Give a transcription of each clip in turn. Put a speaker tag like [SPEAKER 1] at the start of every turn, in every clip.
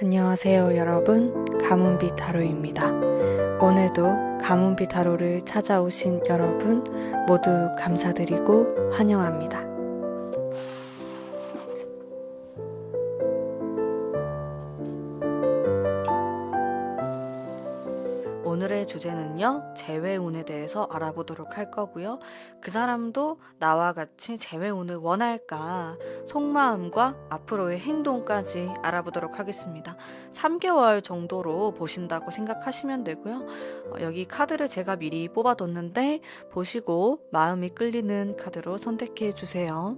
[SPEAKER 1] 안녕하세요, 여러분. 가문비 타로입니다. 오늘도 가문비 타로를 찾아오신 여러분 모두 감사드리고 환영합니다. 오늘의 주제는요, 재회운에 대해서 알아보도록 할 거고요. 그 사람도 나와 같이 재회운을 원할까, 속마음과 앞으로의 행동까지 알아보도록 하겠습니다. 3개월 정도로 보신다고 생각하시면 되고요. 여기 카드를 제가 미리 뽑아뒀는데 보시고 마음이 끌리는 카드로 선택해 주세요.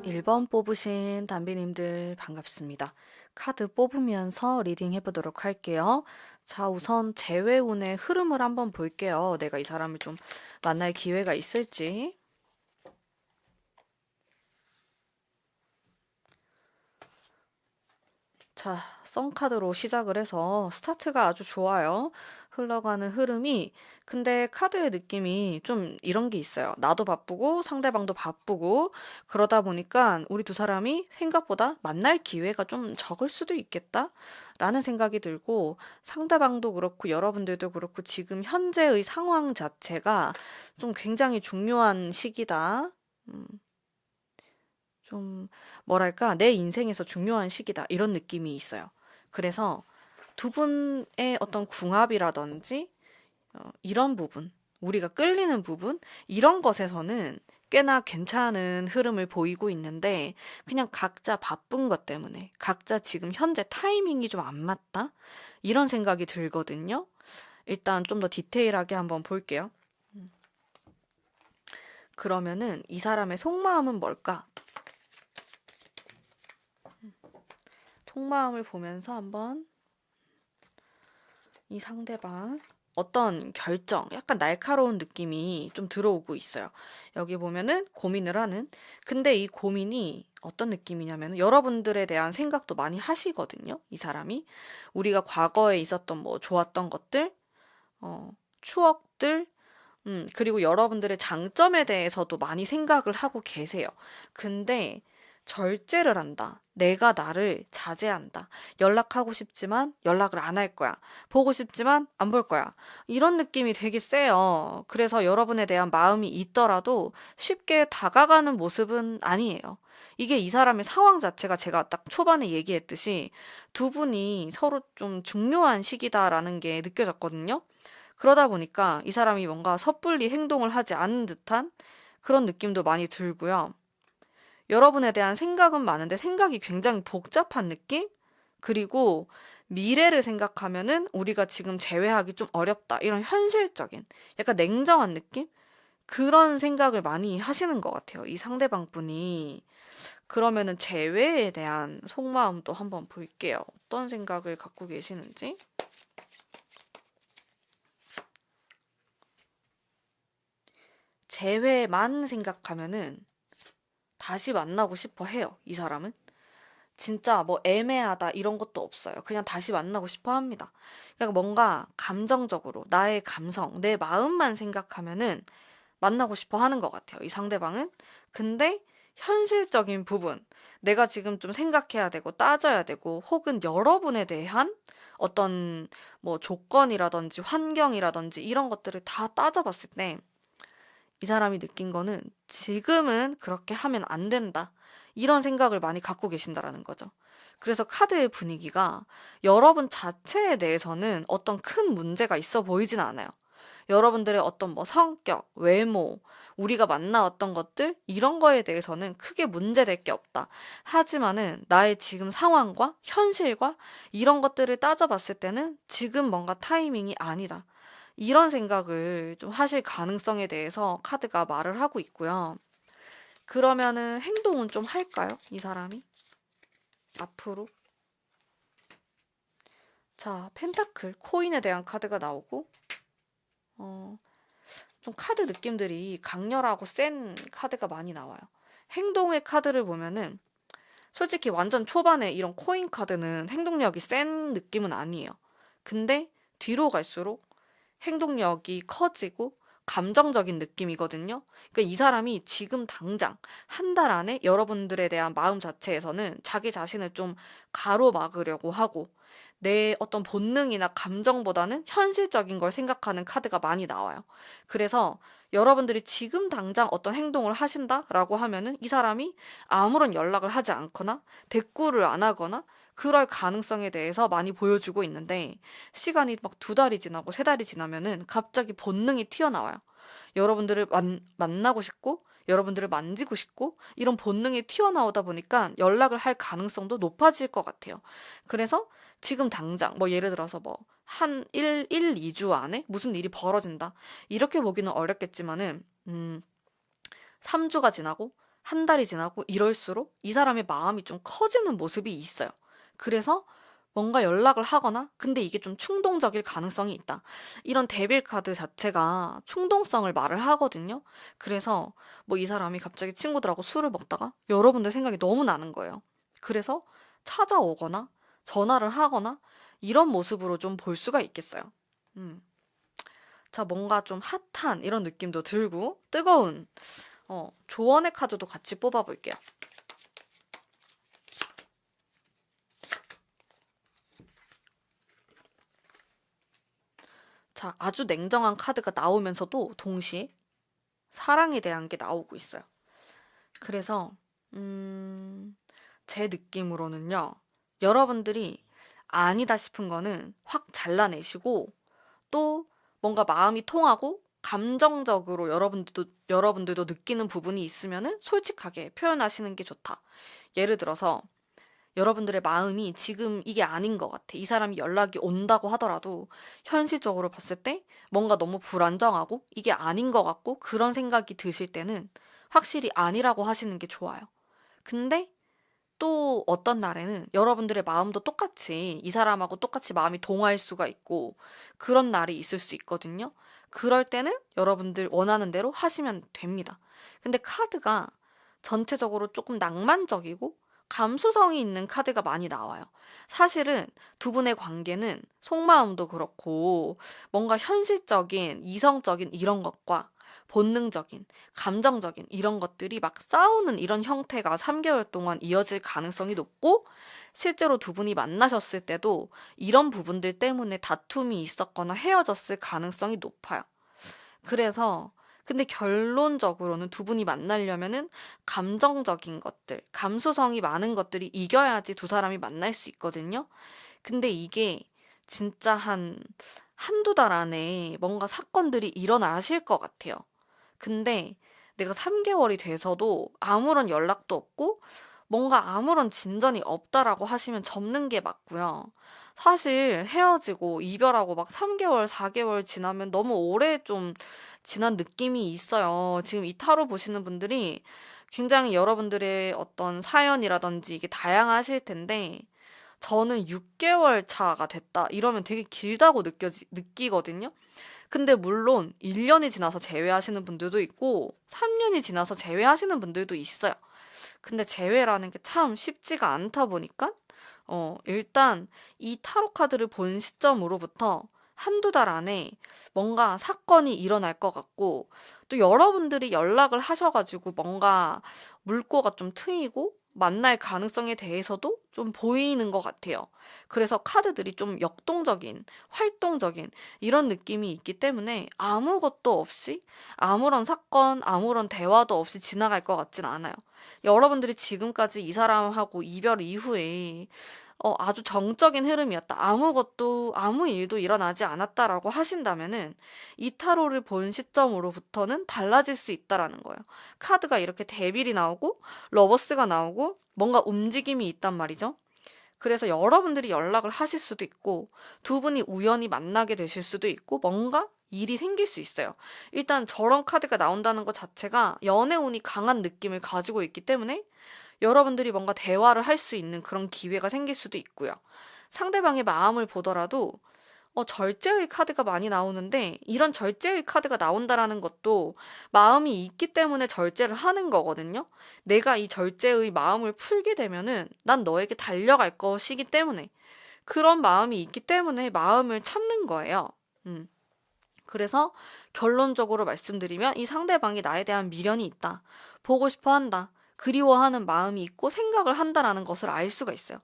[SPEAKER 1] 일 번 뽑으신 담비님들 반갑습니다. 카드 뽑으면서 리딩 해보도록 할게요. 자, 우선 재회운의 흐름을 한번 볼게요. 내가 이 사람을 좀 만날 기회가 있을지. 자, 썬카드로 시작을 해서 스타트가 아주 좋아요. 흘러가는 흐름이. 근데 카드의 느낌이 좀 이런 게 있어요. 나도 바쁘고 상대방도 바쁘고 그러다 보니까 우리 두 사람이 생각보다 만날 기회가 좀 적을 수도 있겠다 라는 생각이 들고, 상대방도 그렇고 여러분들도 그렇고 지금 현재의 상황 자체가 좀 굉장히 중요한 시기다. 좀 뭐랄까, 내 인생에서 중요한 시기다 이런 느낌이 있어요. 그래서 두 분의 어떤 궁합이라든지 이런 부분, 우리가 끌리는 부분, 이런 것에서는 꽤나 괜찮은 흐름을 보이고 있는데, 그냥 각자 바쁜 것 때문에 각자 지금 현재 타이밍이 좀 안 맞다 이런 생각이 들거든요. 일단 좀 더 디테일하게 한번 볼게요. 그러면은 이 사람의 속마음은 뭘까? 속마음을 보면서 한번 이 상대방 어떤 결정, 약간 날카로운 느낌이 좀 들어오고 있어요. 여기 보면은 고민을 하는. 근데 이 고민이 어떤 느낌이냐면 여러분들에 대한 생각도 많이 하시거든요. 이 사람이. 우리가 과거에 있었던 뭐 좋았던 것들, 추억들, 그리고 여러분들의 장점에 대해서도 많이 생각을 하고 계세요. 근데 절제를 한다. 내가 나를 자제한다. 연락하고 싶지만 연락을 안 할 거야. 보고 싶지만 안 볼 거야. 이런 느낌이 되게 세요. 그래서 여러분에 대한 마음이 있더라도 쉽게 다가가는 모습은 아니에요. 이게 이 사람의 상황 자체가 제가 딱 초반에 얘기했듯이 두 분이 서로 좀 중요한 시기다라는 게 느껴졌거든요. 그러다 보니까 이 사람이 뭔가 섣불리 행동을 하지 않는 듯한 그런 느낌도 많이 들고요. 여러분에 대한 생각은 많은데 생각이 굉장히 복잡한 느낌? 그리고 미래를 생각하면은 우리가 지금 제외하기 좀 어렵다. 이런 현실적인, 약간 냉정한 느낌? 그런 생각을 많이 하시는 것 같아요. 이 상대방 분이. 그러면은 재회에 대한 속마음도 한번 볼게요. 어떤 생각을 갖고 계시는지. 재회만 생각하면은 다시 만나고 싶어 해요, 이 사람은. 진짜 뭐 애매하다 이런 것도 없어요. 그냥 다시 만나고 싶어 합니다. 그러니까 뭔가 감정적으로 나의 감성, 내 마음만 생각하면은 만나고 싶어 하는 것 같아요, 이 상대방은. 근데 현실적인 부분, 내가 지금 좀 생각해야 되고 따져야 되고, 혹은 여러분에 대한 어떤 뭐 조건이라든지 환경이라든지 이런 것들을 다 따져봤을 때 이 사람이 느낀 거는 지금은 그렇게 하면 안 된다. 이런 생각을 많이 갖고 계신다라는 거죠. 그래서 카드의 분위기가 여러분 자체에 대해서는 어떤 큰 문제가 있어 보이진 않아요. 여러분들의 어떤 뭐 성격, 외모, 우리가 만나왔던 것들, 이런 거에 대해서는 크게 문제될 게 없다. 하지만은 나의 지금 상황과 현실과 이런 것들을 따져봤을 때는 지금 뭔가 타이밍이 아니다. 이런 생각을 좀 하실 가능성에 대해서 카드가 말을 하고 있고요. 그러면은 행동은 좀 할까요? 이 사람이? 앞으로? 자, 펜타클, 코인에 대한 카드가 나오고, 어, 좀 카드 느낌들이 강렬하고 센 카드가 많이 나와요. 행동의 카드를 보면은 솔직히 완전 초반에 이런 코인 카드는 행동력이 센 느낌은 아니에요. 근데 뒤로 갈수록 행동력이 커지고 감정적인 느낌이거든요. 그러니까 이 사람이 지금 당장 한 달 안에 여러분들에 대한 마음 자체에서는 자기 자신을 좀 가로막으려고 하고 내 어떤 본능이나 감정보다는 현실적인 걸 생각하는 카드가 많이 나와요. 그래서 여러분들이 지금 당장 어떤 행동을 하신다라고 하면은 이 사람이 아무런 연락을 하지 않거나 대꾸를 안 하거나 그럴 가능성에 대해서 많이 보여주고 있는데 시간이 막 2달이 지나고 3달이 지나면은 갑자기 본능이 튀어나와요. 여러분들을 만나고 싶고 여러분들을 만지고 싶고 이런 본능이 튀어나오다 보니까 연락을 할 가능성도 높아질 것 같아요. 그래서 지금 당장 뭐 예를 들어서 뭐 한 2주 안에 무슨 일이 벌어진다. 이렇게 보기는 어렵겠지만은 3주가 지나고 한 달이 지나고 이럴수록 이 사람의 마음이 좀 커지는 모습이 있어요. 그래서 뭔가 연락을 하거나 근데 이게 좀 충동적일 가능성이 있다. 이런 데빌 카드 자체가 충동성을 말을 하거든요. 그래서 뭐 이 사람이 갑자기 친구들하고 술을 먹다가 여러분들 생각이 너무 나는 거예요. 그래서 찾아오거나 전화를 하거나 이런 모습으로 좀 볼 수가 있겠어요. 음. 자, 뭔가 좀 핫한 이런 느낌도 들고 뜨거운 조언의 카드도 같이 뽑아볼게요. 자, 아주 냉정한 카드가 나오면서도 동시에 사랑에 대한 게 나오고 있어요. 그래서, 제 느낌으로는요, 여러분들이 아니다 싶은 거는 확 잘라내시고, 또 뭔가 마음이 통하고, 감정적으로 여러분들도 느끼는 부분이 있으면은 솔직하게 표현하시는 게 좋다. 예를 들어서, 여러분들의 마음이 지금 이게 아닌 것 같아. 이 사람이 연락이 온다고 하더라도 현실적으로 봤을 때 뭔가 너무 불안정하고 이게 아닌 것 같고 그런 생각이 드실 때는 확실히 아니라고 하시는 게 좋아요. 근데 또 어떤 날에는 여러분들의 마음도 똑같이 이 사람하고 똑같이 마음이 동할 수가 있고 그런 날이 있을 수 있거든요. 그럴 때는 여러분들 원하는 대로 하시면 됩니다. 근데 카드가 전체적으로 조금 낭만적이고 감수성이 있는 카드가 많이 나와요. 사실은 두 분의 관계는 속마음도 그렇고 뭔가 현실적인, 이성적인 이런 것과 본능적인, 감정적인 이런 것들이 막 싸우는 이런 형태가 3개월 동안 이어질 가능성이 높고 실제로 두 분이 만나셨을 때도 이런 부분들 때문에 다툼이 있었거나 헤어졌을 가능성이 높아요. 그래서 근데 결론적으로는 두 분이 만나려면은 감정적인 것들, 감수성이 많은 것들이 이겨야지 두 사람이 만날 수 있거든요. 근데 이게 진짜 한두 달 안에 뭔가 사건들이 일어나실 것 같아요. 근데 내가 3개월이 돼서도 아무런 연락도 없고 뭔가 아무런 진전이 없다라고 하시면 접는 게 맞고요. 사실 헤어지고 이별하고 막 3개월, 4개월 지나면 너무 오래 좀 지난 느낌이 있어요. 지금 이 타로 보시는 분들이 굉장히 여러분들의 어떤 사연이라든지 이게 다양하실 텐데 저는 6개월 차가 됐다. 이러면 되게 길다고 느끼거든요. 근데 물론 1년이 지나서 제외하시는 분들도 있고 3년이 지나서 제외하시는 분들도 있어요. 근데 제외라는 게 참 쉽지가 않다 보니까 일단 이 타로 카드를 본 시점으로부터 한두 달 안에 뭔가 사건이 일어날 것 같고 또 여러분들이 연락을 하셔가지고 뭔가 물꼬가 좀 트이고 만날 가능성에 대해서도 좀 보이는 것 같아요. 그래서 카드들이 좀 역동적인, 활동적인 이런 느낌이 있기 때문에 아무것도 없이 아무런 사건, 아무런 대화도 없이 지나갈 것 같진 않아요. 여러분들이 지금까지 이 사람하고 이별 이후에 아주 정적인 흐름이었다. 아무 일도 일어나지 않았다라고 하신다면은 이 타로를 본 시점으로부터는 달라질 수 있다라는 거예요. 카드가 이렇게 데빌이 나오고 러버스가 나오고 뭔가 움직임이 있단 말이죠. 그래서 여러분들이 연락을 하실 수도 있고 두 분이 우연히 만나게 되실 수도 있고 뭔가 일이 생길 수 있어요. 일단 저런 카드가 나온다는 것 자체가 연애운이 강한 느낌을 가지고 있기 때문에 여러분들이 뭔가 대화를 할 수 있는 그런 기회가 생길 수도 있고요. 상대방의 마음을 보더라도 절제의 카드가 많이 나오는데 이런 절제의 카드가 나온다라는 것도 마음이 있기 때문에 절제를 하는 거거든요. 내가 이 절제의 마음을 풀게 되면은 난 너에게 달려갈 것이기 때문에 그런 마음이 있기 때문에 마음을 참는 거예요. 음. 그래서 결론적으로 말씀드리면 이 상대방이 나에 대한 미련이 있다. 보고 싶어 한다. 그리워하는 마음이 있고 생각을 한다라는 것을 알 수가 있어요.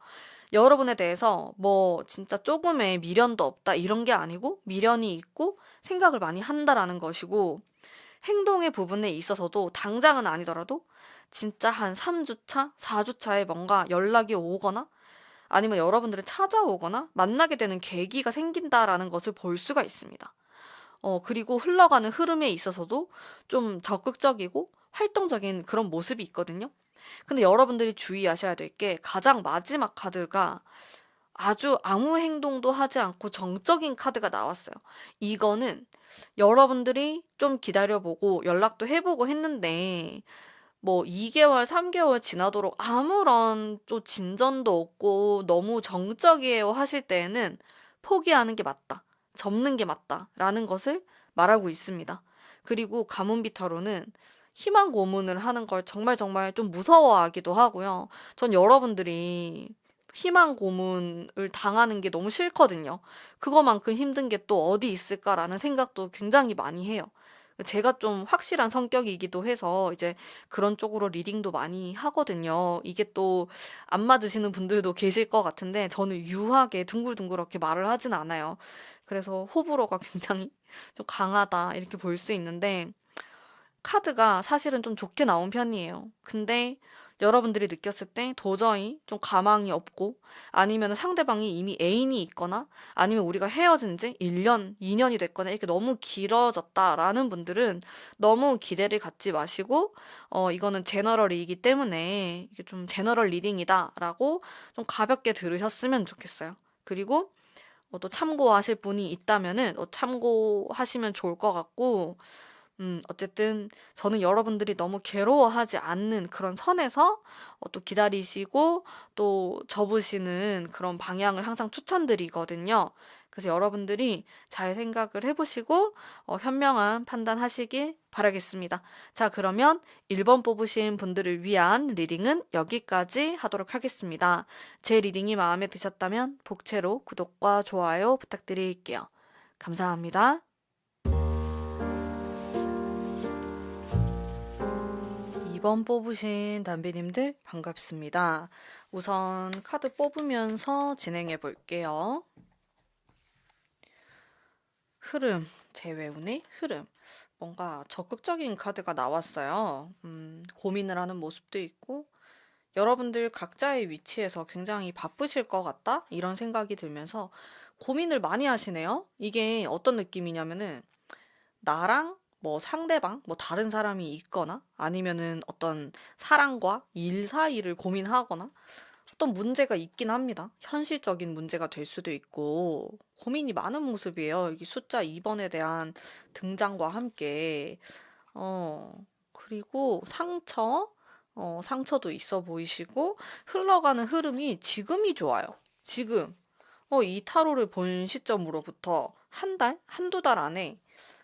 [SPEAKER 1] 여러분에 대해서 뭐 진짜 조금의 미련도 없다 이런 게 아니고 미련이 있고 생각을 많이 한다라는 것이고 행동의 부분에 있어서도 당장은 아니더라도 진짜 한 3주차, 4주차에 뭔가 연락이 오거나 아니면 여러분들을 찾아오거나 만나게 되는 계기가 생긴다라는 것을 볼 수가 있습니다. 그리고 흘러가는 흐름에 있어서도 좀 적극적이고 활동적인 그런 모습이 있거든요. 근데 여러분들이 주의하셔야 될 게 가장 마지막 카드가 아주 아무 행동도 하지 않고 정적인 카드가 나왔어요. 이거는 여러분들이 좀 기다려보고 연락도 해보고 했는데 뭐 2개월, 3개월 지나도록 아무런 또 진전도 없고 너무 정적이에요 하실 때에는 포기하는 게 맞다. 접는 게 맞다라는 것을 말하고 있습니다. 그리고 가문비타로는 희망 고문을 하는 걸 정말 정말 좀 무서워하기도 하고요. 전 여러분들이 희망 고문을 당하는 게 너무 싫거든요. 그거만큼 힘든 게 또 어디 있을까라는 생각도 굉장히 많이 해요. 제가 좀 확실한 성격이기도 해서 이제 그런 쪽으로 리딩도 많이 하거든요. 이게 또 안 맞으시는 분들도 계실 것 같은데 저는 유하게 둥글둥글하게 말을 하진 않아요. 그래서 호불호가 굉장히 좀 강하다 이렇게 볼 수 있는데 카드가 사실은 좀 좋게 나온 편이에요. 근데 여러분들이 느꼈을 때 도저히 좀 가망이 없고 아니면 상대방이 이미 애인이 있거나 아니면 우리가 헤어진 지 1년, 2년이 됐거나 이렇게 너무 길어졌다라는 분들은 너무 기대를 갖지 마시고 이거는 제너럴이기 때문에 이게 좀 제너럴 리딩이다라고 좀 가볍게 들으셨으면 좋겠어요. 그리고 또 참고하실 분이 있다면은 참고하시면 좋을 것 같고 어쨌든 저는 여러분들이 너무 괴로워하지 않는 그런 선에서 또 기다리시고 또 접으시는 그런 방향을 항상 추천드리거든요. 그래서 여러분들이 잘 생각을 해보시고 현명한 판단하시길 바라겠습니다. 자, 그러면 1번 뽑으신 분들을 위한 리딩은 여기까지 하도록 하겠습니다. 제 리딩이 마음에 드셨다면 복채로 구독과 좋아요 부탁드릴게요. 감사합니다. 2번 뽑으신 담비님들 반갑습니다. 우선 카드 뽑으면서 진행해 볼게요. 흐름, 제외운의 흐름. 뭔가 적극적인 카드가 나왔어요. 고민을 하는 모습도 있고, 여러분들 각자의 위치에서 굉장히 바쁘실 것 같다? 이런 생각이 들면서 고민을 많이 하시네요. 이게 어떤 느낌이냐면은, 나랑 뭐 상대방, 뭐 다른 사람이 있거나 아니면은 어떤 사랑과 일 사이를 고민하거나 어떤 문제가 있긴 합니다. 현실적인 문제가 될 수도 있고 고민이 많은 모습이에요. 이 숫자 2번에 대한 등장과 함께 그리고 상처도 있어 보이시고 흘러가는 흐름이 지금이 좋아요. 지금 이 타로를 본 시점으로부터 한 달, 한두 달 안에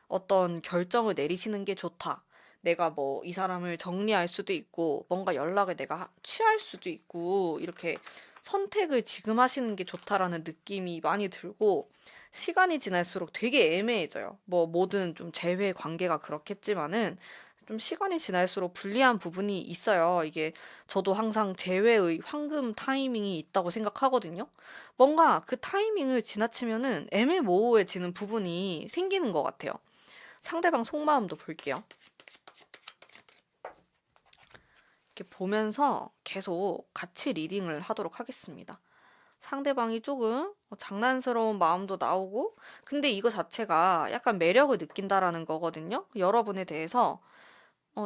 [SPEAKER 1] 어떤 결정을 내리시는 게 좋다. 내가 뭐 이 사람을 정리할 수도 있고, 뭔가 연락을 내가 취할 수도 있고, 이렇게 선택을 지금 하시는 게 좋다라는 느낌이 많이 들고, 시간이 지날수록 되게 애매해져요. 뭐 모든 좀 재회 관계가 그렇겠지만은, 좀 시간이 지날수록 불리한 부분이 있어요. 이게 저도 항상 재회의 황금 타이밍이 있다고 생각하거든요. 뭔가 그 타이밍을 지나치면은 애매모호해지는 부분이 생기는 것 같아요. 상대방 속마음도 볼게요. 이렇게 보면서 계속 같이 리딩을 하도록 하겠습니다. 상대방이 조금 장난스러운 마음도 나오고, 근데 이거 자체가 약간 매력을 느낀다라는 거거든요. 여러분에 대해서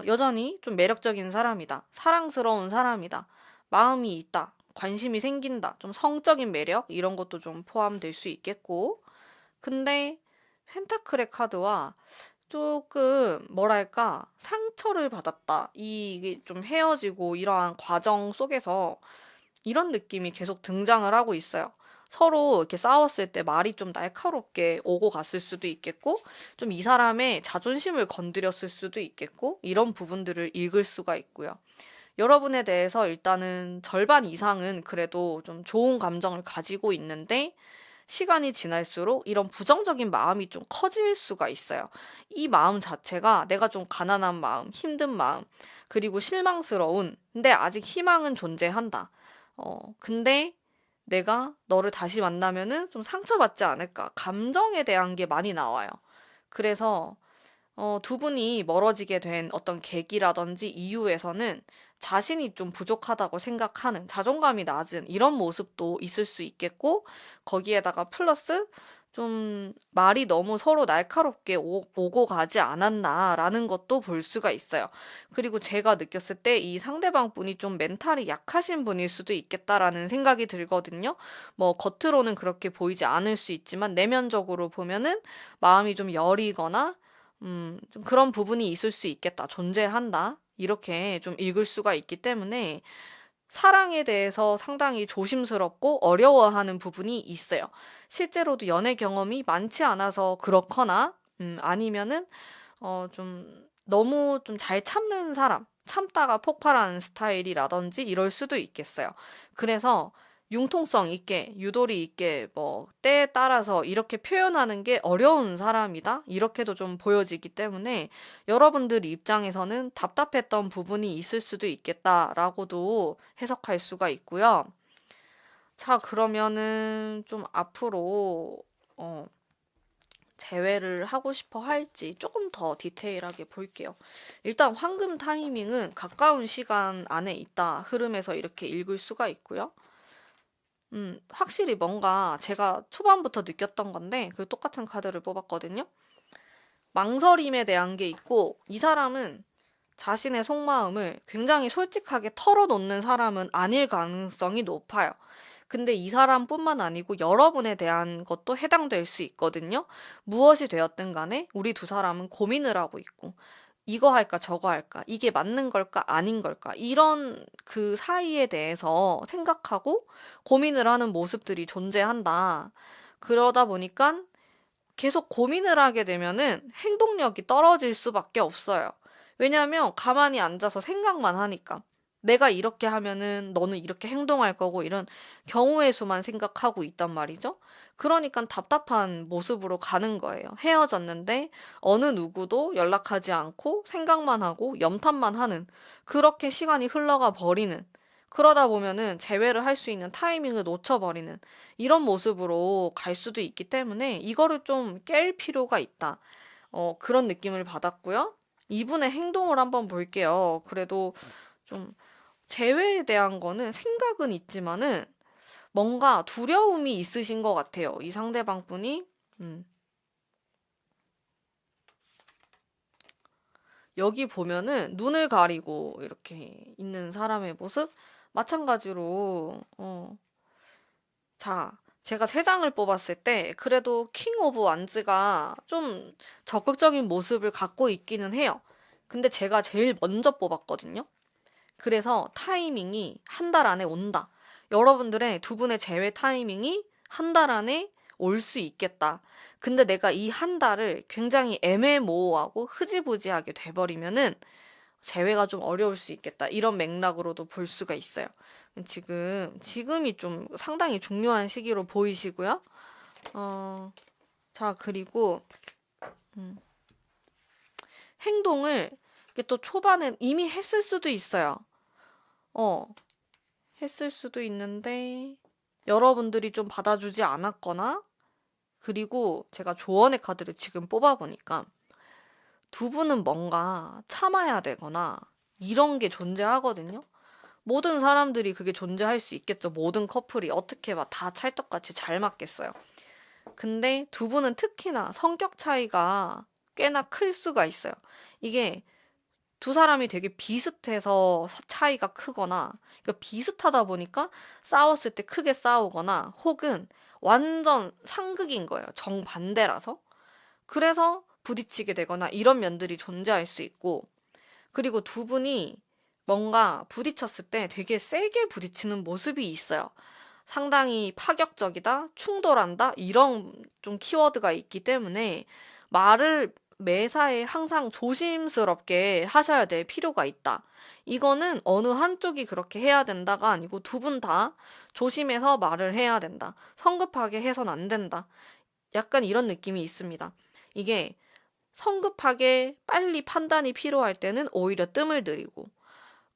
[SPEAKER 1] 여전히 좀 매력적인 사람이다. 사랑스러운 사람이다. 마음이 있다. 관심이 생긴다. 좀 성적인 매력? 이런 것도 좀 포함될 수 있겠고. 근데 펜타클의 카드와 조금 뭐랄까 상처를 받았다. 이게 좀 헤어지고 이러한 과정 속에서 이런 느낌이 계속 등장을 하고 있어요. 서로 이렇게 싸웠을 때 말이 좀 날카롭게 오고 갔을 수도 있겠고, 좀 이 사람의 자존심을 건드렸을 수도 있겠고, 이런 부분들을 읽을 수가 있고요. 여러분에 대해서 일단은 절반 이상은 그래도 좀 좋은 감정을 가지고 있는데, 시간이 지날수록 이런 부정적인 마음이 좀 커질 수가 있어요. 이 마음 자체가 내가 좀 가난한 마음, 힘든 마음, 그리고 실망스러운, 근데 아직 희망은 존재한다. 근데 내가 너를 다시 만나면은 좀 상처받지 않을까. 감정에 대한 게 많이 나와요. 그래서 두 분이 멀어지게 된 어떤 계기라든지 이유에서는 자신이 좀 부족하다고 생각하는, 자존감이 낮은 이런 모습도 있을 수 있겠고, 거기에다가 플러스 좀 말이 너무 서로 날카롭게 오고 가지 않았나라는 것도 볼 수가 있어요. 그리고 제가 느꼈을 때 이 상대방 분이 좀 멘탈이 약하신 분일 수도 있겠다라는 생각이 들거든요. 뭐 겉으로는 그렇게 보이지 않을 수 있지만 내면적으로 보면은 마음이 좀 여리거나 좀 그런 부분이 있을 수 있겠다. 존재한다. 이렇게 좀 읽을 수가 있기 때문에 사랑에 대해서 상당히 조심스럽고 어려워하는 부분이 있어요. 실제로도 연애 경험이 많지 않아서 그렇거나, 아니면은, 좀, 너무 좀 잘 참는 사람, 참다가 폭발하는 스타일이라든지 이럴 수도 있겠어요. 그래서 융통성 있게, 유도리 있게, 뭐, 때에 따라서 이렇게 표현하는 게 어려운 사람이다? 이렇게도 좀 보여지기 때문에 여러분들 입장에서는 답답했던 부분이 있을 수도 있겠다라고도 해석할 수가 있고요. 자, 그러면은 좀 앞으로, 어, 재회를 하고 싶어 할지 조금 더 디테일하게 볼게요. 일단 황금 타이밍은 가까운 시간 안에 있다 흐름에서 이렇게 읽을 수가 있고요. 확실히 뭔가 제가 초반부터 느꼈던 건데, 그 똑같은 카드를 뽑았거든요. 망설임에 대한 게 있고, 이 사람은 자신의 속마음을 굉장히 솔직하게 털어놓는 사람은 아닐 가능성이 높아요. 근데 이 사람뿐만 아니고 여러분에 대한 것도 해당될 수 있거든요. 무엇이 되었든 간에 우리 두 사람은 고민을 하고 있고, 이거 할까 저거 할까, 이게 맞는 걸까 아닌 걸까, 이런 그 사이에 대해서 생각하고 고민을 하는 모습들이 존재한다. 그러다 보니까 계속 고민을 하게 되면은 행동력이 떨어질 수밖에 없어요. 왜냐하면 가만히 앉아서 생각만 하니까. 내가 이렇게 하면은 너는 이렇게 행동할 거고, 이런 경우의 수만 생각하고 있단 말이죠. 그러니까 답답한 모습으로 가는 거예요. 헤어졌는데 어느 누구도 연락하지 않고 생각만 하고 염탐만 하는, 그렇게 시간이 흘러가 버리는, 그러다 보면은 재회를 할 수 있는 타이밍을 놓쳐버리는 이런 모습으로 갈 수도 있기 때문에 이거를 좀 깰 필요가 있다. 그런 느낌을 받았고요. 이분의 행동을 한번 볼게요. 그래도 좀 재회에 대한 거는 생각은 있지만은 뭔가 두려움이 있으신 것 같아요. 이 상대방 분이. 여기 보면은 눈을 가리고 이렇게 있는 사람의 모습? 마찬가지로, 자, 제가 세 장을 뽑았을 때 그래도 킹 오브 완즈가 좀 적극적인 모습을 갖고 있기는 해요. 근데 제가 제일 먼저 뽑았거든요. 그래서 타이밍이 한 달 안에 온다. 여러분들의 두 분의 재회 타이밍이 한 달 안에 올 수 있겠다. 근데 내가 이 한 달을 굉장히 애매모호하고 흐지부지하게 돼버리면은 재회가 좀 어려울 수 있겠다. 이런 맥락으로도 볼 수가 있어요. 지금이 좀 상당히 중요한 시기로 보이시고요. 자, 그리고, 음, 행동을 이게 또 초반에 이미 했을 수도 있어요. 어, 했을 수도 있는데, 여러분들이 좀 받아주지 않았거나, 그리고 제가 조언의 카드를 지금 뽑아보니까, 두 분은 뭔가 참아야 되거나, 이런 게 존재하거든요. 모든 사람들이 그게 존재할 수 있겠죠. 모든 커플이 어떻게 막 다 찰떡같이 잘 맞겠어요. 근데 두 분은 특히나 성격 차이가 꽤나 클 수가 있어요. 이게 두 사람이 되게 비슷해서 차이가 크거나, 그러니까 비슷하다 보니까 싸웠을 때 크게 싸우거나, 혹은 완전 상극인 거예요. 정반대라서. 그래서 부딪히게 되거나 이런 면들이 존재할 수 있고, 그리고 두 분이 뭔가 부딪혔을 때 되게 세게 부딪히는 모습이 있어요. 상당히 파격적이다, 충돌한다, 이런 좀 키워드가 있기 때문에 말을 매사에 항상 조심스럽게 하셔야 될 필요가 있다. 이거는 어느 한쪽이 그렇게 해야 된다가 아니고 두 분 다 조심해서 말을 해야 된다. 성급하게 해선 안 된다. 약간 이런 느낌이 있습니다. 이게 성급하게 빨리 판단이 필요할 때는 오히려 뜸을 들이고,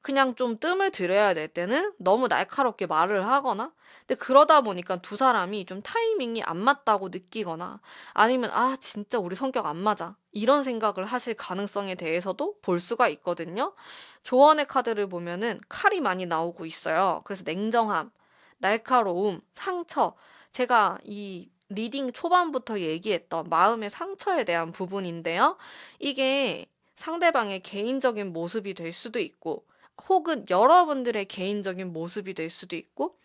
[SPEAKER 1] 그냥 좀 뜸을 들여야 될 때는 너무 날카롭게 말을 하거나, 근데 그러다 보니까 두 사람이 좀 타이밍이 안 맞다고 느끼거나, 아니면 아, 진짜 우리 성격 안 맞아, 이런 생각을 하실 가능성에 대해서도 볼 수가 있거든요. 조언의 카드를 보면은 칼이 많이 나오고 있어요. 그래서 냉정함, 날카로움, 상처, 제가 이 리딩 초반부터 얘기했던 마음의 상처에 대한 부분인데요. 이게 상대방의 개인적인 모습이 될 수도 있고, 혹은 여러분들의 개인적인 모습이 될 수도 있고,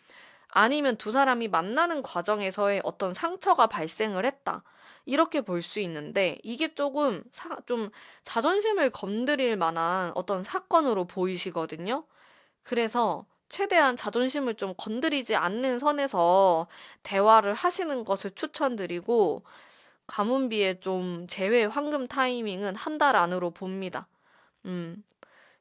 [SPEAKER 1] 아니면 두 사람이 만나는 과정에서의 어떤 상처가 발생을 했다. 이렇게 볼 수 있는데, 이게 조금 좀 자존심을 건드릴 만한 어떤 사건으로 보이시거든요. 그래서 최대한 자존심을 좀 건드리지 않는 선에서 대화를 하시는 것을 추천드리고, 가문비의 좀 재회 황금 타이밍은 한 달 안으로 봅니다. 음.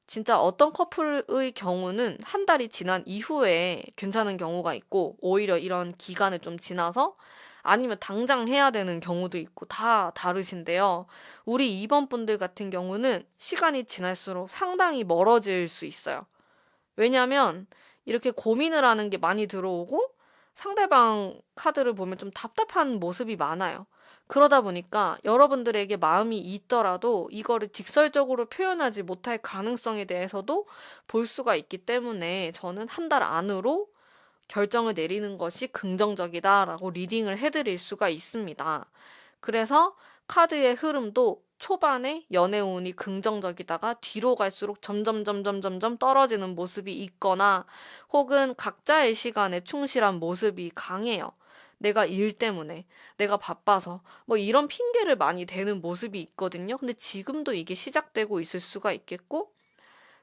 [SPEAKER 1] 진짜 어떤 커플의 경우는 한 달이 지난 이후에 괜찮은 경우가 있고, 오히려 이런 기간을 좀 지나서, 아니면 당장 해야 되는 경우도 있고, 다 다르신데요. 우리 2번 분들 같은 경우는 시간이 지날수록 상당히 멀어질 수 있어요. 왜냐면 이렇게 고민을 하는 게 많이 들어오고, 상대방 카드를 보면 좀 답답한 모습이 많아요. 그러다 보니까 여러분들에게 마음이 있더라도 이거를 직설적으로 표현하지 못할 가능성에 대해서도 볼 수가 있기 때문에, 저는 한 달 안으로 결정을 내리는 것이 긍정적이다라고 리딩을 해드릴 수가 있습니다. 그래서 카드의 흐름도 초반에 연애운이 긍정적이다가 뒤로 갈수록 점점 떨어지는 모습이 있거나, 혹은 각자의 시간에 충실한 모습이 강해요. 내가 일 때문에, 내가 바빠서, 뭐 이런 핑계를 많이 대는 모습이 있거든요. 근데 지금도 이게 시작되고 있을 수가 있겠고,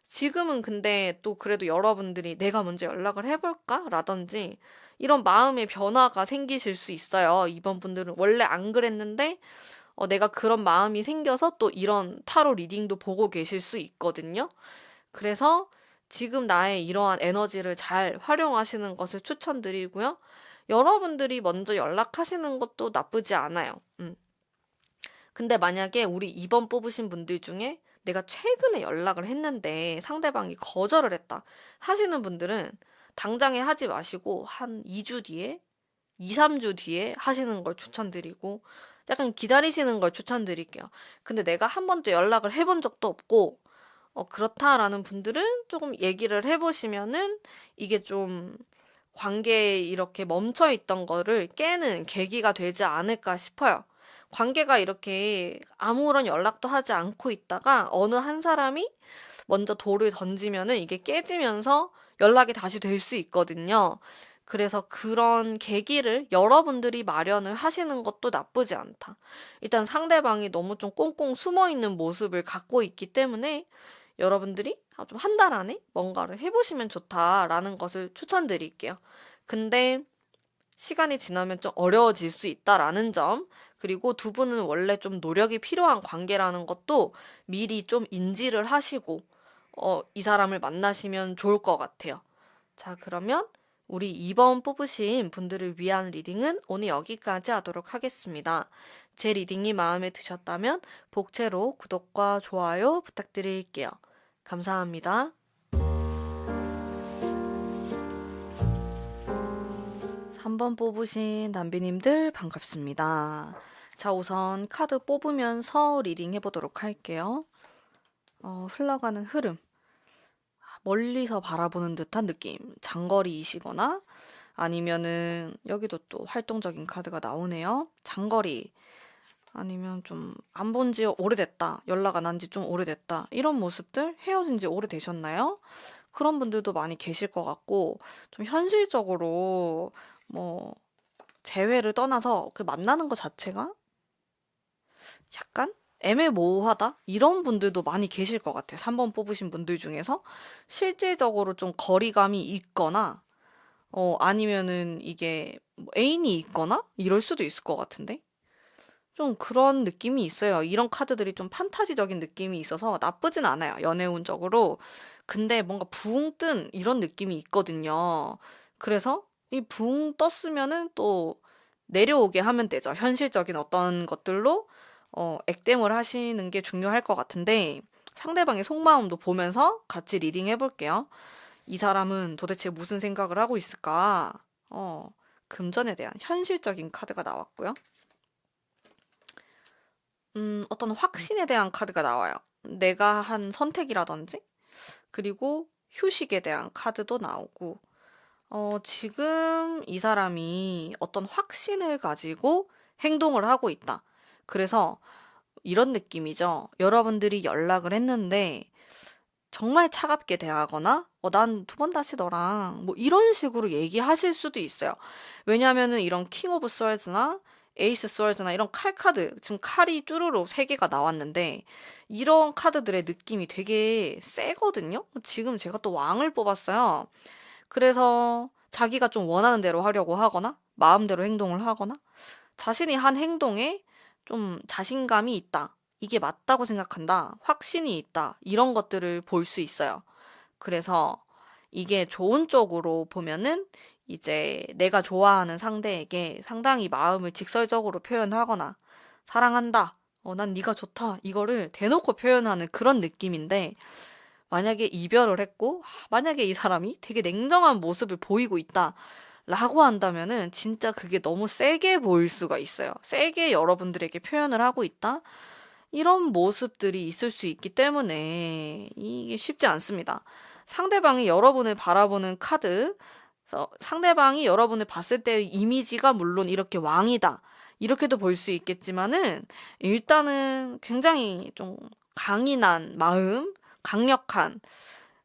[SPEAKER 1] 지금은 근데 또 그래도 여러분들이 내가 먼저 연락을 해볼까? 라든지 이런 마음의 변화가 생기실 수 있어요. 이번 분들은 원래 안 그랬는데 내가 그런 마음이 생겨서 또 이런 타로 리딩도 보고 계실 수 있거든요. 그래서 지금 나의 이러한 에너지를 잘 활용하시는 것을 추천드리고요. 여러분들이 먼저 연락하시는 것도 나쁘지 않아요. 근데 만약에 우리 2번 뽑으신 분들 중에 내가 최근에 연락을 했는데 상대방이 거절을 했다 하시는 분들은 당장에 하지 마시고 한 2주 뒤에, 2, 3주 뒤에 하시는 걸 추천드리고, 약간 기다리시는 걸 추천드릴게요. 근데 내가 한 번도 연락을 해본 적도 없고 그렇다라는 분들은 조금 얘기를 해보시면은 이게 좀 관계에 이렇게 멈춰 있던 거를 깨는 계기가 되지 않을까 싶어요. 관계가 이렇게 아무런 연락도 하지 않고 있다가 어느 한 사람이 먼저 돌을 던지면은 이게 깨지면서 연락이 다시 될 수 있거든요. 그래서 그런 계기를 여러분들이 마련을 하시는 것도 나쁘지 않다. 일단 상대방이 너무 좀 꽁꽁 숨어 있는 모습을 갖고 있기 때문에 여러분들이 좀 한 달 안에 뭔가를 해보시면 좋다라는 것을 추천드릴게요. 근데 시간이 지나면 좀 어려워질 수 있다라는 점, 그리고 두 분은 원래 좀 노력이 필요한 관계라는 것도 미리 좀 인지를 하시고, 이 사람을 만나시면 좋을 것 같아요. 자, 그러면 우리 2번 뽑으신 분들을 위한 리딩은 오늘 여기까지 하도록 하겠습니다. 제 리딩이 마음에 드셨다면 복채로 구독과 좋아요 부탁드릴게요. 감사합니다. 3번 뽑으신 남비님들 반갑습니다. 자, 우선 카드 뽑으면서 리딩 해보도록 할게요. 흘러가는 흐름. 멀리서 바라보는 듯한 느낌. 장거리이시거나 아니면은 여기도 또 활동적인 카드가 나오네요. 장거리 아니면 좀 안 본 지 오래됐다. 연락 안 한 지 좀 오래됐다. 이런 모습들 헤어진 지 오래되셨나요? 그런 분들도 많이 계실 것 같고 좀 현실적으로 뭐 재회를 떠나서 그 만나는 것 자체가 약간 애매모호하다? 이런 분들도 많이 계실 것 같아요. 3번 뽑으신 분들 중에서 실질적으로 좀 거리감이 있거나 아니면은 이게 뭐 애인이 있거나 이럴 수도 있을 것 같은데 좀 그런 느낌이 있어요. 이런 카드들이 좀 판타지적인 느낌이 있어서 나쁘진 않아요. 연애운적으로. 근데 뭔가 붕 뜬 이런 느낌이 있거든요. 그래서 이 붕 떴으면은 또 내려오게 하면 되죠. 현실적인 어떤 것들로 액땜을 하시는 게 중요할 것 같은데 상대방의 속마음도 보면서 같이 리딩 해볼게요. 이 사람은 도대체 무슨 생각을 하고 있을까? 금전에 대한 현실적인 카드가 나왔고요. 어떤 확신에 대한 카드가 나와요. 내가 한 선택이라든지, 그리고 휴식에 대한 카드도 나오고, 지금 이 사람이 어떤 확신을 가지고 행동을 하고 있다. 그래서 이런 느낌이죠. 여러분들이 연락을 했는데, 정말 차갑게 대하거나, 난 두 번 다시 너랑, 뭐 이런 식으로 얘기하실 수도 있어요. 왜냐하면은 이런 킹 오브 스월드나 에이스 스월드나 이런 칼 카드, 지금 칼이 쭈루룩 세 개가 나왔는데, 이런 카드들의 느낌이 되게 세거든요? 지금 제가 또 왕을 뽑았어요. 그래서 자기가 좀 원하는 대로 하려고 하거나, 마음대로 행동을 하거나, 자신이 한 행동에 좀 자신감이 있다. 이게 맞다고 생각한다. 확신이 있다. 이런 것들을 볼 수 있어요. 그래서 이게 좋은 쪽으로 보면은 이제 내가 좋아하는 상대에게 상당히 마음을 직설적으로 표현하거나 사랑한다. 난 네가 좋다. 이거를 대놓고 표현하는 그런 느낌인데 만약에 이별을 했고 만약에 이 사람이 되게 냉정한 모습을 보이고 있다. 라고 한다면은 진짜 그게 너무 세게 보일 수가 있어요. 세게 여러분들에게 표현을 하고 있다. 이런 모습들이 있을 수 있기 때문에 이게 쉽지 않습니다. 상대방이 여러분을 바라보는 카드, 상대방이 여러분을 봤을 때의 이미지가 물론 이렇게 왕이다. 이렇게도 볼 수 있겠지만은 일단은 굉장히 좀 강인한 마음, 강력한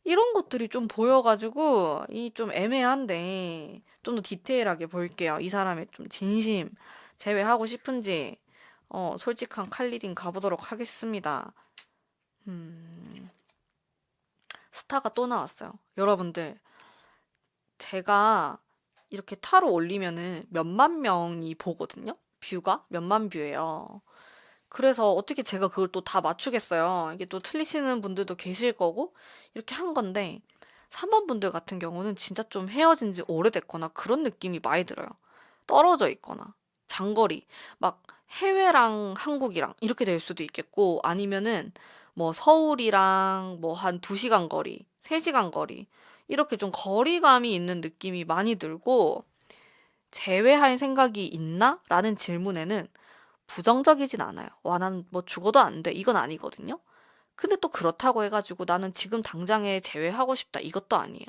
[SPEAKER 1] 이런 것들이 좀 보여가지고 이 좀 애매한데 좀 더 디테일하게 볼게요. 이 사람의 좀 진심 제외하고 싶은지 솔직한 칼리딩 가보도록 하겠습니다. 음, 스타가 또 나왔어요. 여러분들 제가 이렇게 타로 올리면은 몇만 명이 보거든요. 뷰가 몇만 뷰예요. 그래서 어떻게 제가 그걸 또 다 맞추겠어요. 이게 또 틀리시는 분들도 계실 거고 이렇게 한 건데 3번 분들 같은 경우는 진짜 좀 헤어진 지 오래됐거나 그런 느낌이 많이 들어요. 떨어져 있거나 장거리 막 해외랑 한국이랑 이렇게 될 수도 있겠고 아니면은 뭐 서울이랑 뭐 한 2시간 거리, 3시간 거리 이렇게 좀 거리감이 있는 느낌이 많이 들고 재회할 생각이 있나? 라는 질문에는 부정적이진 않아요. 와, 난 뭐 죽어도 안 돼. 이건 아니거든요. 근데 또 그렇다고 해가지고 나는 지금 당장에 제외하고 싶다. 이것도 아니에요.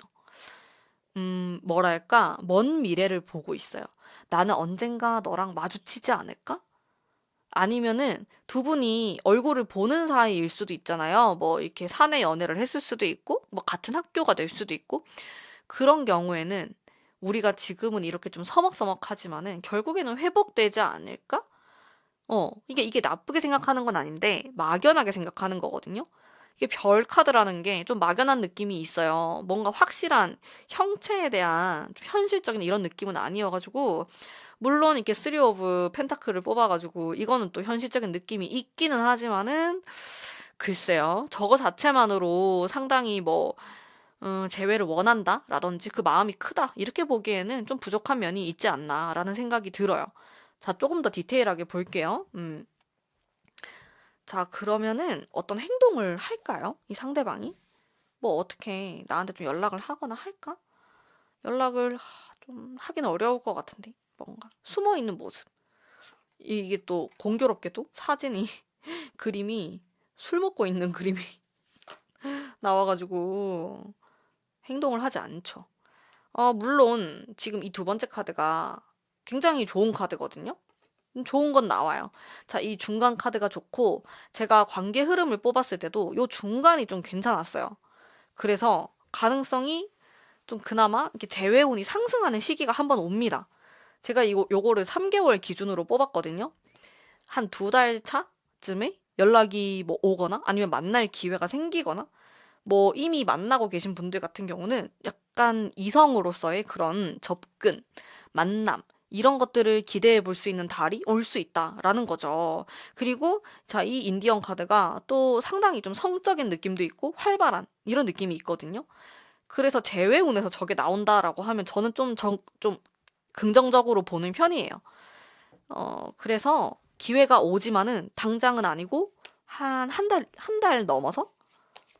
[SPEAKER 1] 뭐랄까, 먼 미래를 보고 있어요. 나는 언젠가 너랑 마주치지 않을까? 아니면은 두 분이 얼굴을 보는 사이일 수도 있잖아요. 뭐 이렇게 사내 연애를 했을 수도 있고, 뭐 같은 학교가 될 수도 있고, 그런 경우에는 우리가 지금은 이렇게 좀 서먹서먹하지만은 결국에는 회복되지 않을까? 이게 나쁘게 생각하는 건 아닌데, 막연하게 생각하는 거거든요. 이게 별 카드라는 게 좀 막연한 느낌이 있어요. 뭔가 확실한 형체에 대한 좀 현실적인 이런 느낌은 아니어가지고, 물론 이렇게 쓰리 오브 펜타클을 뽑아가지고, 이거는 또 현실적인 느낌이 있기는 하지만은, 글쎄요. 저거 자체만으로 상당히 뭐, 재회를 원한다? 라든지 그 마음이 크다? 이렇게 보기에는 좀 부족한 면이 있지 않나? 라는 생각이 들어요. 자, 조금 더 디테일하게 볼게요. 자, 그러면은 어떤 행동을 할까요? 이 상대방이? 뭐 어떻게 나한테 좀 연락을 하거나 할까? 연락을 좀 하긴 어려울 것 같은데. 뭔가 숨어 있는 모습. 이게 또 공교롭게도 사진이 그림이 술 먹고 있는 그림이 나와가지고 행동을 하지 않죠. 물론 지금 이 두 번째 카드가 굉장히 좋은 카드거든요. 좋은 건 나와요. 자, 이 중간 카드가 좋고 제가 관계 흐름을 뽑았을 때도 요 중간이 좀 괜찮았어요. 그래서 가능성이 좀 그나마 이렇게 재회운이 상승하는 시기가 한번 옵니다. 제가 요거를 3개월 기준으로 뽑았거든요. 한 2달 차쯤에 연락이 뭐 오거나 아니면 만날 기회가 생기거나 뭐 이미 만나고 계신 분들 같은 경우는 약간 이성으로서의 그런 접근, 만남, 이런 것들을 기대해 볼 수 있는 달이 올 수 있다라는 거죠. 그리고 자, 이 인디언 카드가 또 상당히 좀 성적인 느낌도 있고 활발한 이런 느낌이 있거든요. 그래서 재회운에서 저게 나온다라고 하면 저는 좀 긍정적으로 보는 편이에요. 그래서 기회가 오지만은 당장은 아니고 한 달 넘어서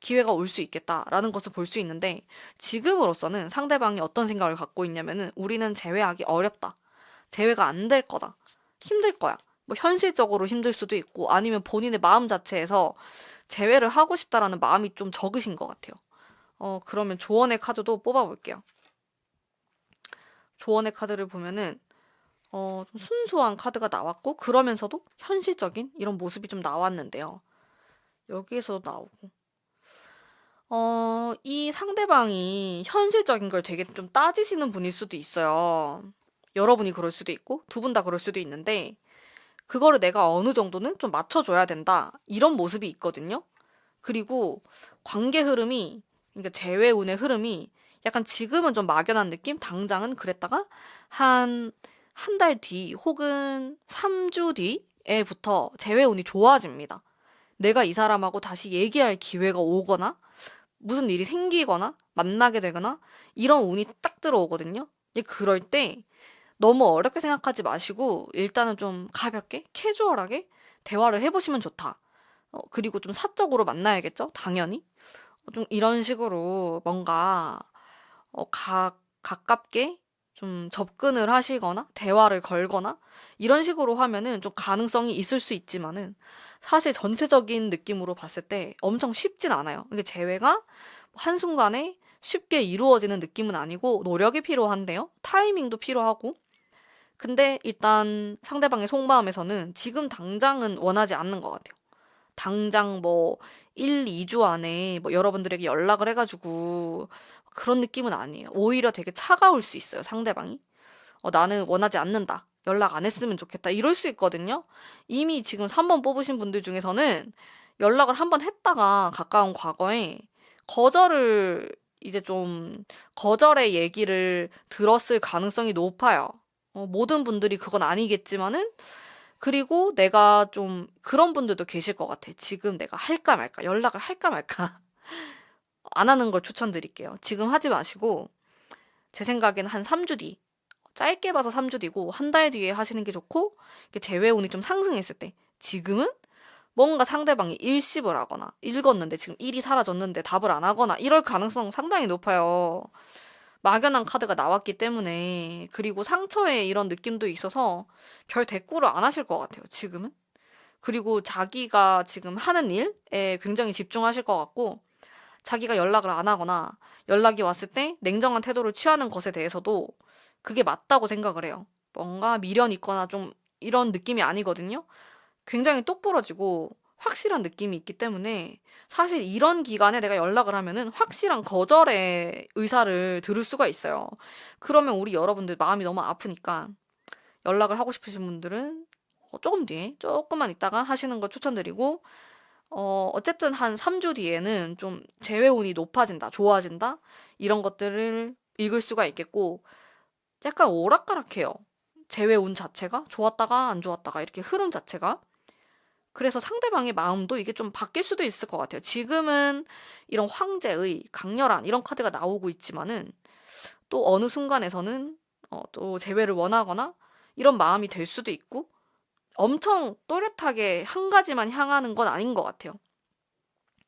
[SPEAKER 1] 기회가 올 수 있겠다라는 것을 볼 수 있는데 지금으로서는 상대방이 어떤 생각을 갖고 있냐면은 우리는 재회하기 어렵다. 재회가 안 될 거다. 힘들 거야. 뭐 현실적으로 힘들 수도 있고 아니면 본인의 마음 자체에서 재회를 하고 싶다라는 마음이 좀 적으신 것 같아요. 그러면 조언의 카드도 뽑아볼게요. 조언의 카드를 보면은 좀 순수한 카드가 나왔고 그러면서도 현실적인 이런 모습이 좀 나왔는데요. 여기에서도 나오고 이 상대방이 현실적인 걸 되게 좀 따지시는 분일 수도 있어요. 여러분이 그럴 수도 있고, 두 분 다 그럴 수도 있는데, 그거를 내가 어느 정도는 좀 맞춰줘야 된다. 이런 모습이 있거든요. 그리고 관계 흐름이, 그러니까 재회운의 흐름이 약간 지금은 좀 막연한 느낌? 당장은 그랬다가 한 달 뒤 혹은 3주 뒤에부터 재회운이 좋아집니다. 내가 이 사람하고 다시 얘기할 기회가 오거나, 무슨 일이 생기거나 만나게 되거나 이런 운이 딱 들어오거든요. 그럴 때 너무 어렵게 생각하지 마시고 일단은 좀 가볍게 캐주얼하게 대화를 해보시면 좋다. 그리고 좀 사적으로 만나야겠죠? 당연히. 좀 이런 식으로 뭔가 가깝게 좀 접근을 하시거나 대화를 걸거나 이런 식으로 하면은 좀 가능성이 있을 수 있지만은 사실 전체적인 느낌으로 봤을 때 엄청 쉽진 않아요. 이게 재회가 한순간에 쉽게 이루어지는 느낌은 아니고 노력이 필요한데요. 타이밍도 필요하고. 근데 일단 상대방의 속마음에서는 지금 당장은 원하지 않는 것 같아요. 당장 뭐 1, 2주 안에 뭐 여러분들에게 연락을 해가지고 그런 느낌은 아니에요. 오히려 되게 차가울 수 있어요, 상대방이. 나는 원하지 않는다. 연락 안 했으면 좋겠다. 이럴 수 있거든요. 이미 지금 3번 뽑으신 분들 중에서는 연락을 한번 했다가 가까운 과거에 거절을 이제 좀 거절의 얘기를 들었을 가능성이 높아요. 모든 분들이 그건 아니겠지만은 그리고 내가 좀 그런 분들도 계실 것 같아. 지금 내가 할까 말까, 연락을 할까 말까. 안 하는 걸 추천드릴게요. 지금 하지 마시고 제 생각엔 한 3주 뒤. 짧게 봐서 3주 뒤고 한 달 뒤에 하시는 게 좋고 재회운이 좀 상승했을 때 지금은 뭔가 상대방이 일십을 하거나 읽었는데 지금 일이 사라졌는데 답을 안 하거나 이럴 가능성 상당히 높아요. 막연한 카드가 나왔기 때문에 그리고 상처에 이런 느낌도 있어서 별 대꾸를 안 하실 것 같아요. 지금은. 그리고 자기가 지금 하는 일에 굉장히 집중하실 것 같고 자기가 연락을 안 하거나 연락이 왔을 때 냉정한 태도를 취하는 것에 대해서도 그게 맞다고 생각을 해요. 뭔가 미련 있거나 좀 이런 느낌이 아니거든요. 굉장히 똑부러지고 확실한 느낌이 있기 때문에 사실 이런 기간에 내가 연락을 하면은 확실한 거절의 의사를 들을 수가 있어요. 그러면 우리 여러분들 마음이 너무 아프니까 연락을 하고 싶으신 분들은 조금 뒤에 조금만 있다가 하시는 걸 추천드리고 어쨌든 한 3주 뒤에는 좀 재회운이 높아진다, 좋아진다 이런 것들을 읽을 수가 있겠고 약간 오락가락해요. 재회운 자체가 좋았다가 안 좋았다가 이렇게 흐름 자체가 그래서 상대방의 마음도 이게 좀 바뀔 수도 있을 것 같아요. 지금은 이런 황제의 강렬한 이런 카드가 나오고 있지만은 또 어느 순간에서는 또 재회를 원하거나 이런 마음이 될 수도 있고 엄청 또렷하게 한 가지만 향하는 건 아닌 것 같아요.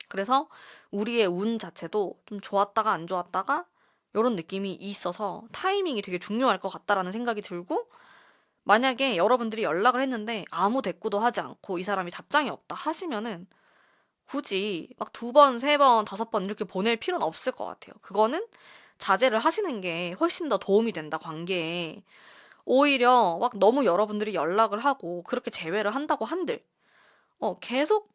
[SPEAKER 1] 그래서 우리의 운 자체도 좀 좋았다가 안 좋았다가 이런 느낌이 있어서 타이밍이 되게 중요할 것 같다라는 생각이 들고 만약에 여러분들이 연락을 했는데 아무 대꾸도 하지 않고 이 사람이 답장이 없다 하시면은 굳이 막 두 번, 세 번, 다섯 번 이렇게 보낼 필요는 없을 것 같아요. 그거는 자제를 하시는 게 훨씬 더 도움이 된다, 관계에. 오히려 막 너무 여러분들이 연락을 하고 그렇게 제외를 한다고 한들, 계속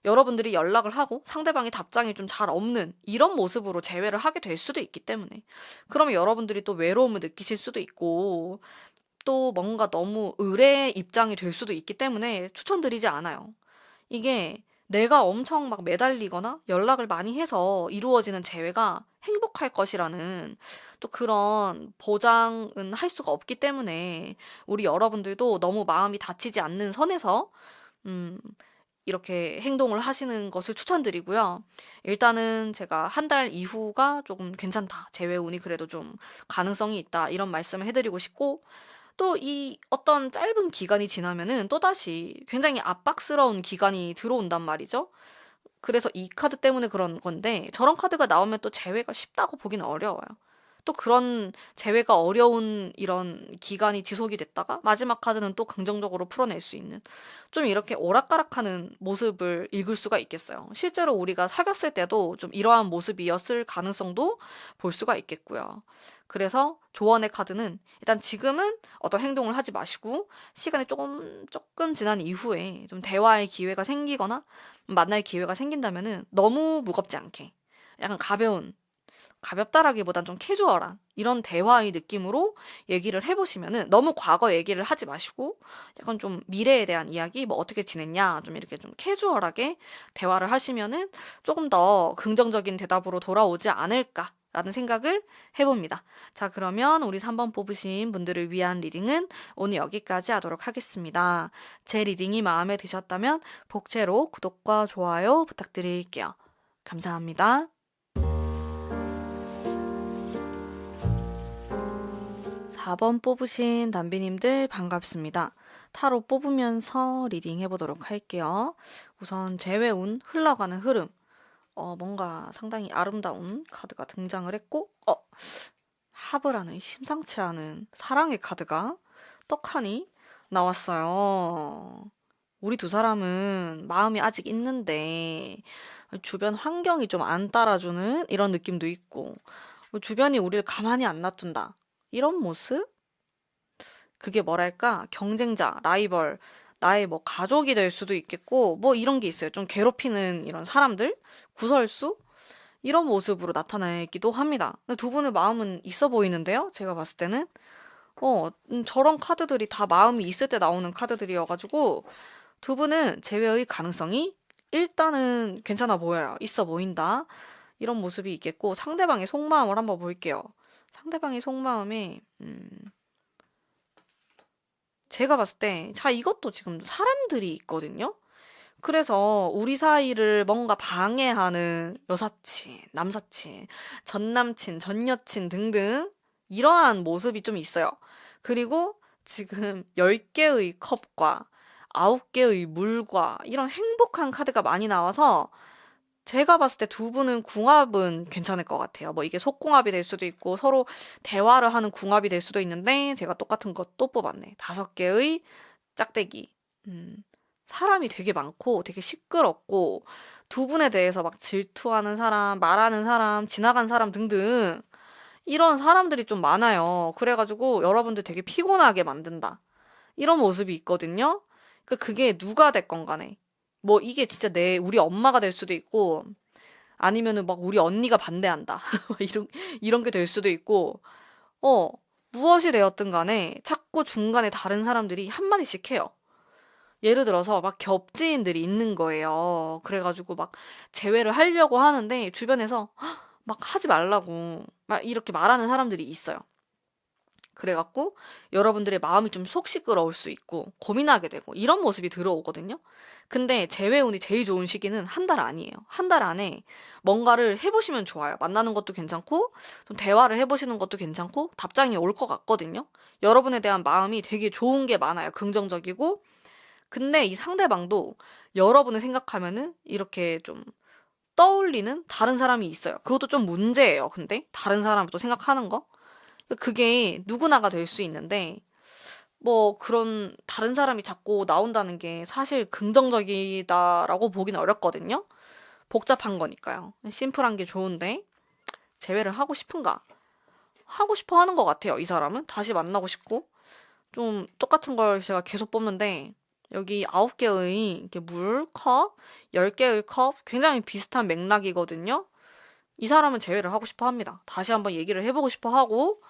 [SPEAKER 1] 여러분들이 연락을 하고 상대방이 답장이 좀 잘 없는 이런 모습으로 제외를 하게 될 수도 있기 때문에. 그러면 여러분들이 또 외로움을 느끼실 수도 있고, 또 뭔가 너무 의뢰 입장이 될 수도 있기 때문에 추천드리지 않아요. 이게 내가 엄청 막 매달리거나 연락을 많이 해서 이루어지는 재회가 행복할 것이라는 또 그런 보장은 할 수가 없기 때문에 우리 여러분들도 너무 마음이 다치지 않는 선에서 음, 이렇게 행동을 하시는 것을 추천드리고요. 일단은 제가 한 달 이후가 조금 괜찮다. 재회 운이 그래도 좀 가능성이 있다. 이런 말씀을 해드리고 싶고, 또 이 어떤 짧은 기간이 지나면은 또다시 굉장히 압박스러운 기간이 들어온단 말이죠. 그래서 이 카드 때문에 그런 건데, 저런 카드가 나오면 또 재회가 쉽다고 보기는 어려워요. 또 그런 재회가 어려운 이런 기간이 지속이 됐다가 마지막 카드는 또 긍정적으로 풀어낼 수 있는 좀 이렇게 오락가락하는 모습을 읽을 수가 있겠어요. 실제로 우리가 사귀었을 때도 좀 이러한 모습이었을 가능성도 볼 수가 있겠고요. 그래서 조언의 카드는 일단 지금은 어떤 행동을 하지 마시고 시간이 조금 지난 이후에 좀 대화의 기회가 생기거나 만날 기회가 생긴다면은 너무 무겁지 않게 약간 가볍다라기보단 좀 캐주얼한 이런 대화의 느낌으로 얘기를 해보시면은 너무 과거 얘기를 하지 마시고 약간 좀 미래에 대한 이야기, 뭐 어떻게 지냈냐, 좀 이렇게 좀 캐주얼하게 대화를 하시면은 조금 더 긍정적인 대답으로 돌아오지 않을까. 라는 생각을 해봅니다. 자, 그러면 우리 3번 뽑으신 분들을 위한 리딩은 오늘 여기까지 하도록 하겠습니다. 제 리딩이 마음에 드셨다면 복채로 구독과 좋아요 부탁드릴게요. 감사합니다. 4번 뽑으신 담비님들 반갑습니다. 타로 뽑으면서 리딩 해보도록 할게요. 우선 재회운, 흘러가는 흐름. 뭔가 상당히 아름다운 카드가 등장을 했고, 합을 하는 심상치 않은 사랑의 카드가 떡하니 나왔어요. 우리 두 사람은 마음이 아직 있는데, 주변 환경이 좀 안 따라주는 이런 느낌도 있고, 주변이 우리를 가만히 안 놔둔다. 이런 모습? 그게 뭐랄까, 경쟁자, 라이벌, 나의 뭐 가족이 될 수도 있겠고, 뭐 이런 게 있어요. 좀 괴롭히는 이런 사람들? 구설수? 이런 모습으로 나타나기도 합니다. 근데 두 분의 마음은 있어 보이는데요? 제가 봤을 때는. 저런 카드들이 다 마음이 있을 때 나오는 카드들이어가지고, 두 분은 재회의 가능성이 일단은 괜찮아 보여요. 있어 보인다. 이런 모습이 있겠고, 상대방의 속마음을 한번 볼게요. 상대방의 속마음에, 제가 봤을 때, 자, 이것도 지금 사람들이 있거든요? 그래서 우리 사이를 뭔가 방해하는 여사친, 남사친, 전남친, 전여친 등등 이러한 모습이 좀 있어요. 그리고 지금 10개의 컵과 9개의 물과 이런 행복한 카드가 많이 나와서 제가 봤을 때 두 분은 궁합은 괜찮을 것 같아요. 뭐 이게 속궁합이 될 수도 있고 서로 대화를 하는 궁합이 될 수도 있는데 제가 똑같은 것 또 뽑았네. 5개의 짝대기. 사람이 되게 많고 되게 시끄럽고 두 분에 대해서 막 질투하는 사람, 말하는 사람, 지나간 사람 등등 이런 사람들이 좀 많아요. 그래가지고 여러분들 되게 피곤하게 만든다. 이런 모습이 있거든요. 그게 누가 됐건 간에. 뭐 이게 진짜 우리 엄마가 될 수도 있고 아니면은 막 우리 언니가 반대한다. 이런 게 될 수도 있고, 어, 무엇이 되었든 간에 자꾸 중간에 다른 사람들이 한마디씩 해요. 예를 들어서 막 겹지인들이 있는 거예요. 그래가지고 막 제외를 하려고 하는데 주변에서 막 하지 말라고 막 이렇게 말하는 사람들이 있어요. 그래갖고 여러분들의 마음이 좀 속 시끄러울 수 있고 고민하게 되고 이런 모습이 들어오거든요. 근데 재회운이 제일 좋은 시기는 한 달 아니에요. 한 달 안에 뭔가를 해보시면 좋아요. 만나는 것도 괜찮고 좀 대화를 해보시는 것도 괜찮고 답장이 올 것 같거든요. 여러분에 대한 마음이 되게 좋은 게 많아요. 긍정적이고. 근데 이 상대방도 여러분을 생각하면은 이렇게 좀 떠올리는 다른 사람이 있어요. 그것도 좀 문제예요. 근데 다른 사람을 또 생각하는 거? 그게 누구나가 될 수 있는데, 뭐 그런 다른 사람이 자꾸 나온다는 게 사실 긍정적이다라고 보긴 어렵거든요. 복잡한 거니까요. 심플한 게 좋은데 재회를 하고 싶은가? 하고 싶어 하는 것 같아요. 이 사람은 다시 만나고 싶고 좀 똑같은 걸 제가 계속 뽑는데 여기 9개의 이렇게 물컵, 10개의 컵 굉장히 비슷한 맥락이거든요. 이 사람은 재회를 하고 싶어 합니다. 다시 한번 얘기를 해보고 싶어 하고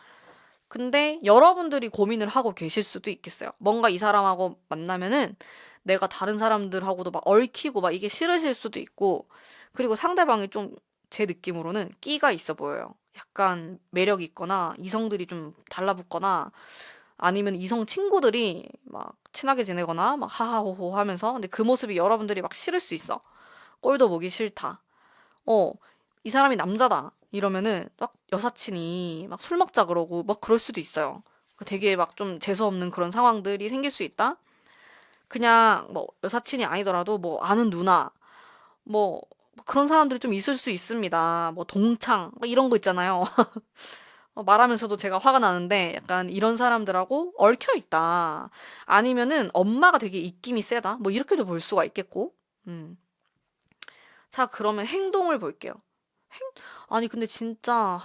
[SPEAKER 1] 근데 여러분들이 고민을 하고 계실 수도 있겠어요. 뭔가 이 사람하고 만나면은 내가 다른 사람들하고도 막 얽히고 막 이게 싫으실 수도 있고 그리고 상대방이 좀 제 느낌으로는 끼가 있어 보여요. 약간 매력이 있거나 이성들이 좀 달라붙거나 아니면 이성 친구들이 막 친하게 지내거나 막 하하호호 하면서 근데 그 모습이 여러분들이 막 싫을 수 있어. 꼴도 보기 싫다. 어, 이 사람이 남자다. 이러면은 막 여사친이 막 술 먹자 그러고 막 그럴 수도 있어요. 되게 막 좀 재수없는 그런 상황들이 생길 수 있다. 그냥 뭐 여사친이 아니더라도 뭐 아는 누나 뭐 그런 사람들이 좀 있을 수 있습니다. 뭐 동창 뭐 이런 거 있잖아요. 말하면서도 제가 화가 나는데 약간 이런 사람들하고 얽혀 있다. 아니면은 엄마가 되게 입김이 세다. 뭐 이렇게도 볼 수가 있겠고. 음. 자, 그러면 행동을 볼게요. 아니 근데 진짜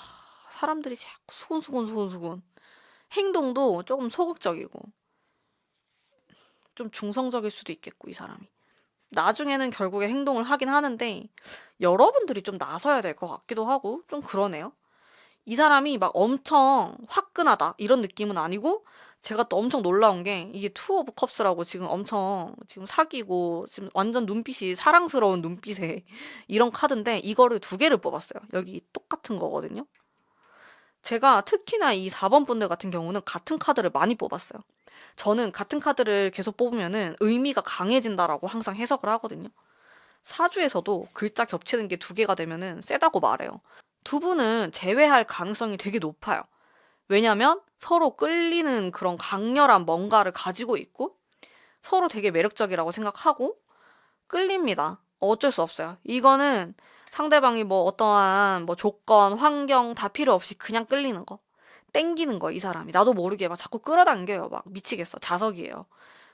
[SPEAKER 1] 사람들이 자꾸 수근수근. 행동도 조금 소극적이고 좀 중성적일 수도 있겠고 이 사람이. 나중에는 결국에 행동을 하긴 하는데 여러분들이 좀 나서야 될 것 같기도 하고 좀 그러네요. 이 사람이 막 엄청 화끈하다 이런 느낌은 아니고 제가 또 엄청 놀라운 게 이게 투 오브 컵스라고 지금 엄청 지금 사귀고 지금 완전 눈빛이 사랑스러운 눈빛에 이런 카드인데 이거를 2개를 뽑았어요. 여기 똑같은 거거든요. 제가 특히나 이 4번 분들 같은 경우는 같은 카드를 많이 뽑았어요. 저는 같은 카드를 계속 뽑으면은 의미가 강해진다라고 항상 해석을 하거든요. 사주에서도 글자 겹치는 게 2개가 되면은 세다고 말해요. 두 분은 재회할 가능성이 되게 높아요. 왜냐면 서로 끌리는 그런 강렬한 뭔가를 가지고 있고 서로 되게 매력적이라고 생각하고 끌립니다. 어쩔 수 없어요. 이거는 상대방이 뭐 어떠한 뭐 조건, 환경 다 필요 없이 그냥 끌리는 거. 땡기는 거, 이 사람이. 나도 모르게 막 자꾸 끌어당겨요. 막 미치겠어. 자석이에요.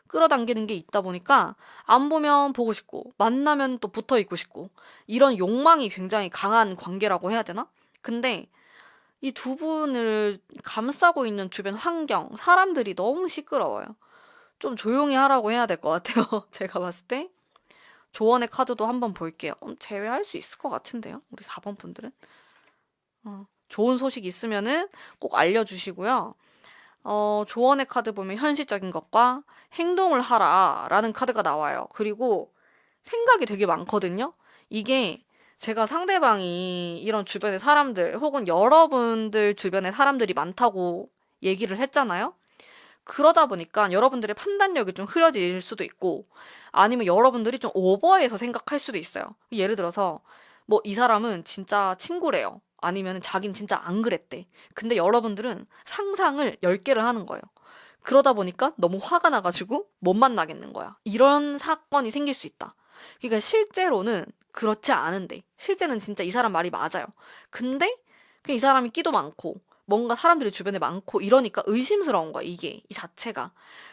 [SPEAKER 1] 끌어당기는 게 있다 보니까 안 보면 보고 싶고 만나면 또 붙어 있고 싶고 이런 욕망이 굉장히 강한 관계라고 해야 되나? 근데 이 2분을 감싸고 있는 주변 환경, 사람들이 너무 시끄러워요. 좀 조용히 하라고 해야 될 것 같아요. 제가 봤을 때. 조언의 카드도 한번 볼게요. 제외할 수 있을 것 같은데요. 우리 4번 분들은. 좋은 소식 있으면은 꼭 알려주시고요. 조언의 카드 보면 현실적인 것과 행동을 하라라는 카드가 나와요. 그리고 생각이 되게 많거든요. 이게 제가 상대방이 이런 주변의 사람들 혹은 여러분들 주변에 사람들이 많다고 얘기를 했잖아요. 그러다 보니까 여러분들의 판단력이 좀 흐려질 수도 있고 아니면 여러분들이 좀 오버해서 생각할 수도 있어요. 예를 들어서 뭐 이 사람은 진짜 친구래요. 아니면 자긴 진짜 안 그랬대. 근데 여러분들은 상상을 10개를 하는 거예요. 그러다 보니까 너무 화가 나가지고 못 만나겠는 거야. 이런 사건이 생길 수 있다. 그러니까 실제로는 그렇지 않은데, 실제는 진짜 이 사람 말이 맞아요. 근데 그냥 이 사람이 끼도 많고, 뭔가 사람들이 주변에 많고 이러니까 의심스러운 거야, 이게, 이 자체가.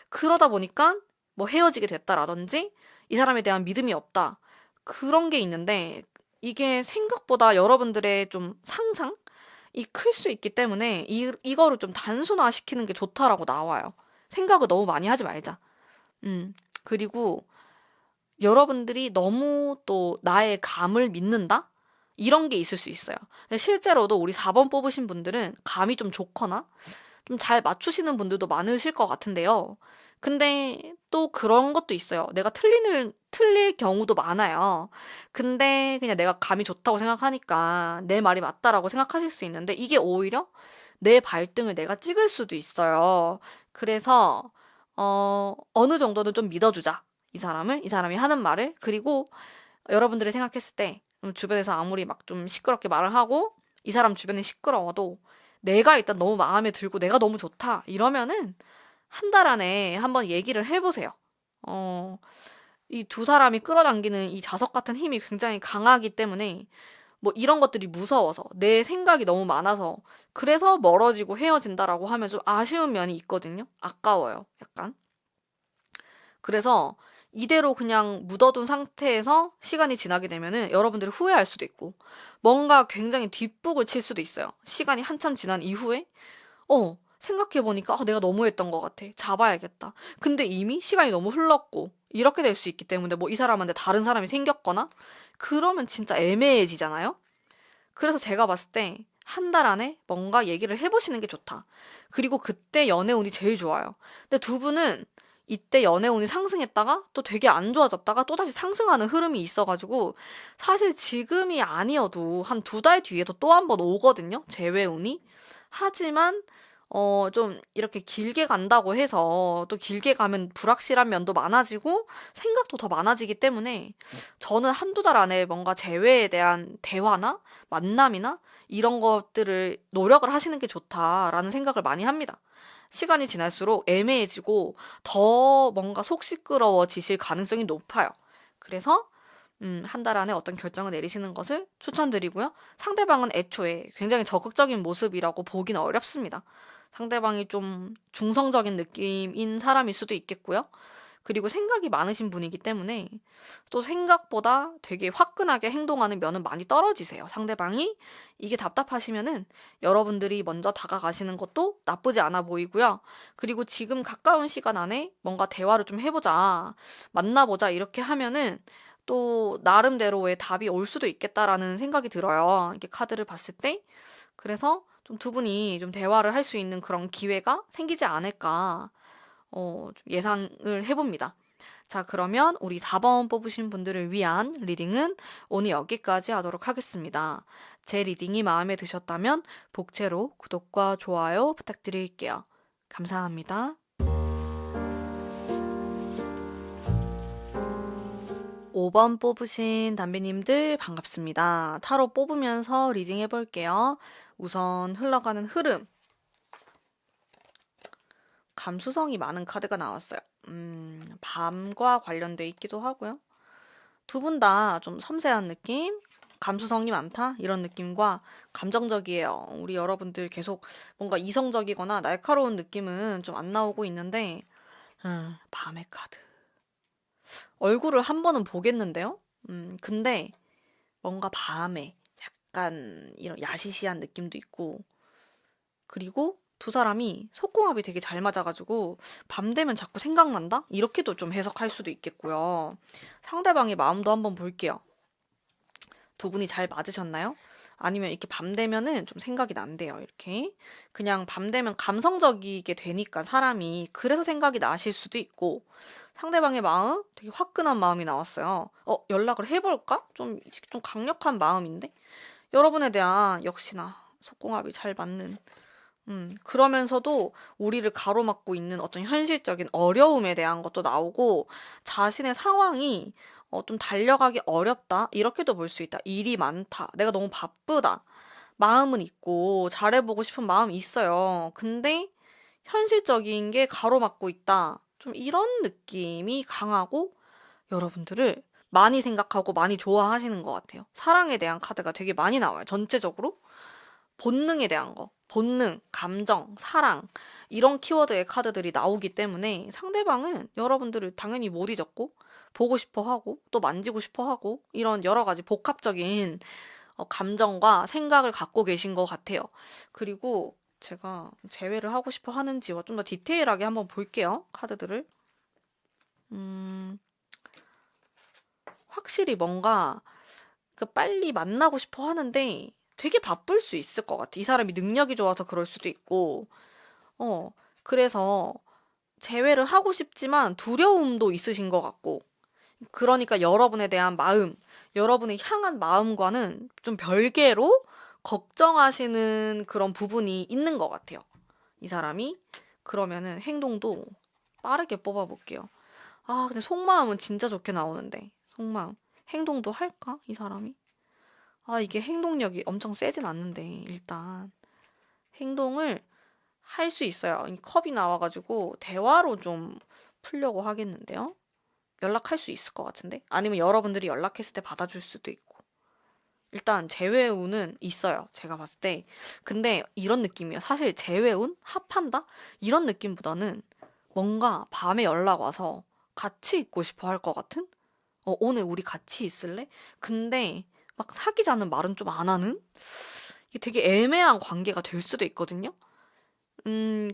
[SPEAKER 1] 그러다 보니까 뭐 헤어지게 됐다라든지, 이 사람에 대한 믿음이 없다. 그런 게 있는데, 이게 생각보다 여러분들의 좀 상상이 클 수 있기 때문에 이거를 좀 단순화시키는 게 좋다라고 나와요. 생각을 너무 많이 하지 말자. 그리고 여러분들이 너무 또 나의 감을 믿는다? 이런 게 있을 수 있어요. 근데 실제로도 우리 4번 뽑으신 분들은 감이 좀 좋거나 좀 잘 맞추시는 분들도 많으실 것 같은데요. 근데 또 그런 것도 있어요. 내가 틀릴 경우도 많아요. 근데 그냥 내가 감이 좋다고 생각하니까 내 말이 맞다라고 생각하실 수 있는데 이게 오히려 내 발등을 내가 찍을 수도 있어요. 그래서, 어느 정도는 좀 믿어주자. 이 사람이 하는 말을. 그리고 여러분들이 생각했을 때 주변에서 아무리 막 좀 시끄럽게 말을 하고 이 사람 주변이 시끄러워도 내가 일단 너무 마음에 들고 내가 너무 좋다 이러면은 한 달 안에 한번 얘기를 해보세요. 어, 이 2사람이 끌어당기는 이 자석 같은 힘이 굉장히 강하기 때문에 뭐 이런 것들이 무서워서 내 생각이 너무 많아서 그래서 멀어지고 헤어진다라고 하면 좀 아쉬운 면이 있거든요. 아까워요. 약간. 그래서 이대로 그냥 묻어둔 상태에서 시간이 지나게 되면은 여러분들이 후회할 수도 있고, 뭔가 굉장히 뒷북을 칠 수도 있어요. 시간이 한참 지난 이후에, 생각해보니까, 내가 너무했던 것 같아. 잡아야겠다. 근데 이미 시간이 너무 흘렀고, 이렇게 될 수 있기 때문에, 뭐 이 사람한테 다른 사람이 생겼거나, 그러면 진짜 애매해지잖아요? 그래서 제가 봤을 때, 한 달 안에 뭔가 얘기를 해보시는 게 좋다. 그리고 그때 연애운이 제일 좋아요. 근데 두 분은 이때 연애운이 상승했다가 또 되게 안 좋아졌다가 또 다시 상승하는 흐름이 있어가지고 사실 지금이 아니어도 한 두 달 뒤에도 또 한 번 오거든요. 재회운이. 하지만 좀 이렇게 길게 간다고 해서 또 길게 가면 불확실한 면도 많아지고 생각도 더 많아지기 때문에 저는 한두 달 안에 뭔가 재회에 대한 대화나 만남이나 이런 것들을 노력을 하시는 게 좋다라는 생각을 많이 합니다. 시간이 지날수록 애매해지고 더 뭔가 속 시끄러워지실 가능성이 높아요. 그래서 한 달 안에 어떤 결정을 내리시는 것을 추천드리고요. 상대방은 애초에 굉장히 적극적인 모습이라고 보기는 어렵습니다. 상대방이 좀 중성적인 느낌인 사람일 수도 있겠고요. 그리고 생각이 많으신 분이기 때문에 또 생각보다 되게 화끈하게 행동하는 면은 많이 떨어지세요. 상대방이 이게 답답하시면은 여러분들이 먼저 다가가시는 것도 나쁘지 않아 보이고요. 그리고 지금 가까운 시간 안에 뭔가 대화를 좀 해보자, 만나보자 이렇게 하면은 또 나름대로의 답이 올 수도 있겠다라는 생각이 들어요. 이렇게 카드를 봤을 때. 그래서 좀 두 분이 좀 대화를 할 수 있는 그런 기회가 생기지 않을까 좀 예상을 해봅니다. 자, 그러면 우리 4번 뽑으신 분들을 위한 리딩은 오늘 여기까지 하도록 하겠습니다. 제 리딩이 마음에 드셨다면 복채로 구독과 좋아요 부탁드릴게요. 감사합니다. 5번 뽑으신 담비님들 반갑습니다. 타로 뽑으면서 리딩 해볼게요. 우선 흘러가는 흐름. 감수성이 많은 카드가 나왔어요. 밤과 관련돼 있기도 하고요. 두 분 다 좀 섬세한 느낌, 감수성이 많다 이런 느낌과 감정적이에요. 우리 여러분들 계속 뭔가 이성적이거나 날카로운 느낌은 좀 안 나오고 있는데 밤의 카드. 얼굴을 한 번은 보겠는데요? 근데 뭔가 밤에 약간 이런 야시시한 느낌도 있고 그리고 두 사람이 속궁합이 되게 잘 맞아가지고 밤 되면 자꾸 생각난다? 이렇게도 좀 해석할 수도 있겠고요. 상대방의 마음도 한번 볼게요. 두 분이 잘 맞으셨나요? 아니면 이렇게 밤 되면은 좀 생각이 난대요, 이렇게. 그냥 밤 되면 감성적이게 되니까 사람이 그래서 생각이 나실 수도 있고 상대방의 마음 되게 화끈한 마음이 나왔어요. 연락을 해볼까? 좀 강력한 마음인데? 여러분에 대한 역시나 속궁합이 잘 맞는 그러면서도 우리를 가로막고 있는 어떤 현실적인 어려움에 대한 것도 나오고 자신의 상황이 좀 달려가기 어렵다. 이렇게도 볼 수 있다. 일이 많다. 내가 너무 바쁘다. 마음은 있고 잘해보고 싶은 마음이 있어요. 근데 현실적인 게 가로막고 있다. 좀 이런 느낌이 강하고 여러분들을 많이 생각하고 많이 좋아하시는 것 같아요. 사랑에 대한 카드가 되게 많이 나와요. 전체적으로. 본능에 대한 거. 본능, 감정, 사랑 이런 키워드의 카드들이 나오기 때문에 상대방은 여러분들을 당연히 못 잊었고 보고 싶어 하고 또 만지고 싶어 하고 이런 여러 가지 복합적인 감정과 생각을 갖고 계신 것 같아요. 그리고 제가 재회를 하고 싶어 하는지와 좀 더 디테일하게 한번 볼게요. 카드들을. 확실히 뭔가 빨리 만나고 싶어 하는데 되게 바쁠 수 있을 것 같아. 이 사람이 능력이 좋아서 그럴 수도 있고, 그래서 재회를 하고 싶지만 두려움도 있으신 것 같고, 그러니까 여러분에 대한 마음, 여러분을 향한 마음과는 좀 별개로 걱정하시는 그런 부분이 있는 것 같아요. 이 사람이. 그러면은 행동도 빠르게 뽑아볼게요. 근데 속마음은 진짜 좋게 나오는데. 속마음. 행동도 할까? 이 사람이? 이게 행동력이 엄청 세진 않는데, 일단. 행동을 할 수 있어요. 이 컵이 나와가지고, 대화로 좀 풀려고 하겠는데요? 연락할 수 있을 것 같은데? 아니면 여러분들이 연락했을 때 받아줄 수도 있고. 일단, 재회운은 있어요. 제가 봤을 때. 근데 이런 느낌이에요. 사실 재회운? 합한다? 이런 느낌보다는 뭔가 밤에 연락 와서 같이 있고 싶어 할 것 같은? 오늘 우리 같이 있을래? 근데 막 사귀자는 말은 좀 안 하는? 이게 되게 애매한 관계가 될 수도 있거든요.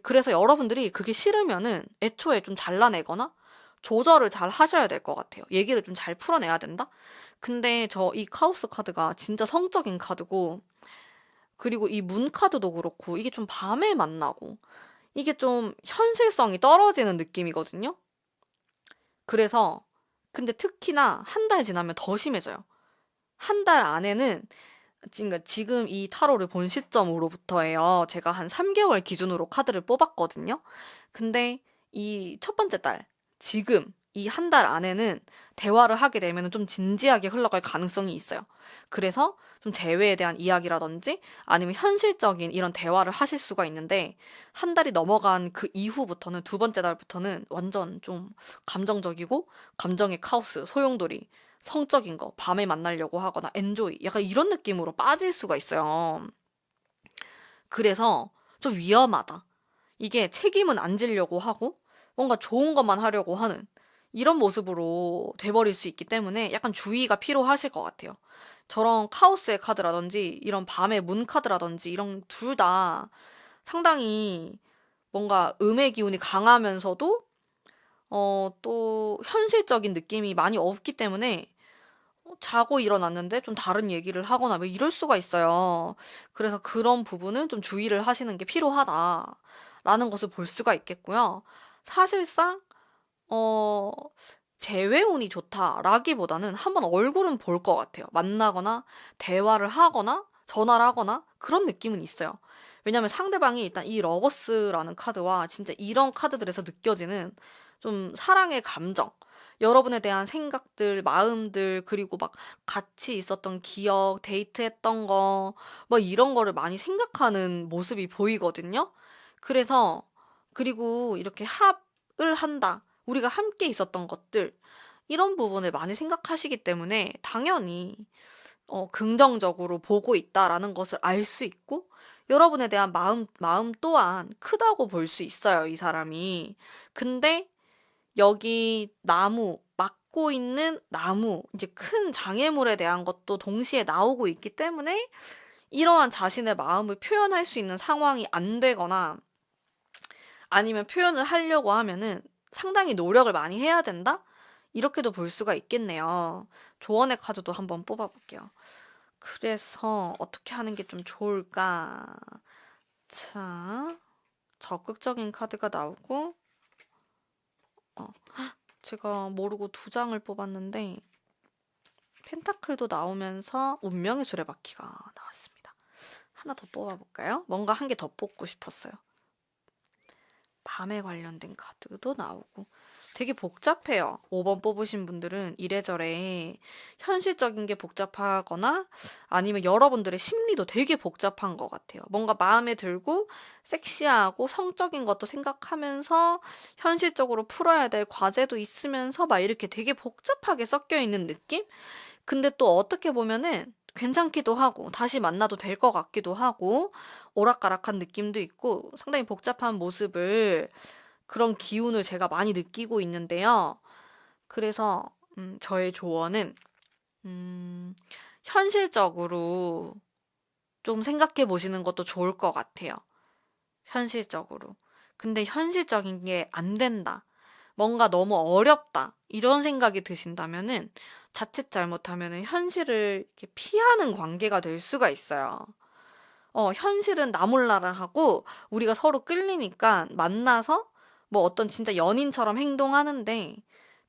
[SPEAKER 1] 그래서 여러분들이 그게 싫으면은 애초에 좀 잘라내거나 조절을 잘 하셔야 될 것 같아요. 얘기를 좀 잘 풀어내야 된다? 근데 저 이 카오스 카드가 진짜 성적인 카드고, 그리고 이 문 카드도 그렇고, 이게 좀 밤에 만나고, 이게 좀 현실성이 떨어지는 느낌이거든요? 그래서, 근데 특히나 한 달 지나면 더 심해져요. 한 달 안에는 지금 이 타로를 본 시점으로부터예요. 제가 한 3개월 기준으로 카드를 뽑았거든요. 근데 이 첫 번째 달, 지금 이 한 달 안에는 대화를 하게 되면 좀 진지하게 흘러갈 가능성이 있어요. 그래서 좀 재회에 대한 이야기라든지 아니면 현실적인 이런 대화를 하실 수가 있는데, 한 달이 넘어간 그 이후부터는, 두 번째 달부터는 완전 좀 감정적이고 감정의 카오스, 소용돌이, 성적인 거, 밤에 만나려고 하거나 엔조이, 약간 이런 느낌으로 빠질 수가 있어요. 그래서 좀 위험하다. 이게 책임은 안 지려고 하고 뭔가 좋은 것만 하려고 하는 이런 모습으로 돼버릴 수 있기 때문에 약간 주의가 필요하실 것 같아요. 저런 카오스의 카드라든지 이런 밤의 문 카드라든지 이런 둘 다 상당히 뭔가 음의 기운이 강하면서도 또 현실적인 느낌이 많이 없기 때문에 자고 일어났는데 좀 다른 얘기를 하거나 뭐 이럴 수가 있어요. 그래서 그런 부분은 좀 주의를 하시는 게 필요하다라는 것을 볼 수가 있겠고요. 사실상 어 재회운이 좋다라기보다는 한번 얼굴은 볼 것 같아요. 만나거나 대화를 하거나 전화를 하거나 그런 느낌은 있어요. 왜냐면 상대방이 일단 이 러버스라는 카드와 진짜 이런 카드들에서 느껴지는 좀 사랑의 감정, 여러분에 대한 생각들, 마음들, 그리고 막 같이 있었던 기억, 데이트했던 거, 뭐 이런 거를 많이 생각하는 모습이 보이거든요. 그래서, 그리고 이렇게 합을 한다. 우리가 함께 있었던 것들, 이런 부분을 많이 생각하시기 때문에 당연히 긍정적으로 보고 있다라는 것을 알 수 있고, 여러분에 대한 마음 또한 크다고 볼 수 있어요, 이 사람이. 근데 여기 나무, 막고 있는 나무, 이제 큰 장애물에 대한 것도 동시에 나오고 있기 때문에 이러한 자신의 마음을 표현할 수 있는 상황이 안 되거나 아니면 표현을 하려고 하면은 상당히 노력을 많이 해야 된다? 이렇게도 볼 수가 있겠네요. 조언의 카드도 한번 뽑아볼게요. 그래서 어떻게 하는 게 좀 좋을까? 자, 적극적인 카드가 나오고, 어, 제가 모르고 두 장을 뽑았는데, 펜타클도 나오면서 운명의 수레바퀴가 나왔습니다. 하나 더 뽑아볼까요? 뭔가 한 개 더 뽑고 싶었어요. 밤에 관련된 카드도 나오고 되게 복잡해요. 5번 뽑으신 분들은 이래저래 현실적인 게 복잡하거나 아니면 여러분들의 심리도 되게 복잡한 것 같아요. 뭔가 마음에 들고 섹시하고 성적인 것도 생각하면서 현실적으로 풀어야 될 과제도 있으면서 막 이렇게 되게 복잡하게 섞여 있는 느낌? 근데 또 어떻게 보면은 괜찮기도 하고 다시 만나도 될 것 같기도 하고 오락가락한 느낌도 있고 상당히 복잡한 모습을, 그런 기운을 제가 많이 느끼고 있는데요. 그래서 저의 조언은 음, 현실적으로 좀 생각해 보시는 것도 좋을 것 같아요. 현실적으로. 근데 현실적인 게 안 된다. 뭔가 너무 어렵다. 이런 생각이 드신다면은 자칫 잘못하면은 현실을 이렇게 피하는 관계가 될 수가 있어요. 현실은 나 몰라라 하고 우리가 서로 끌리니까 만나서 뭐 어떤 진짜 연인처럼 행동하는데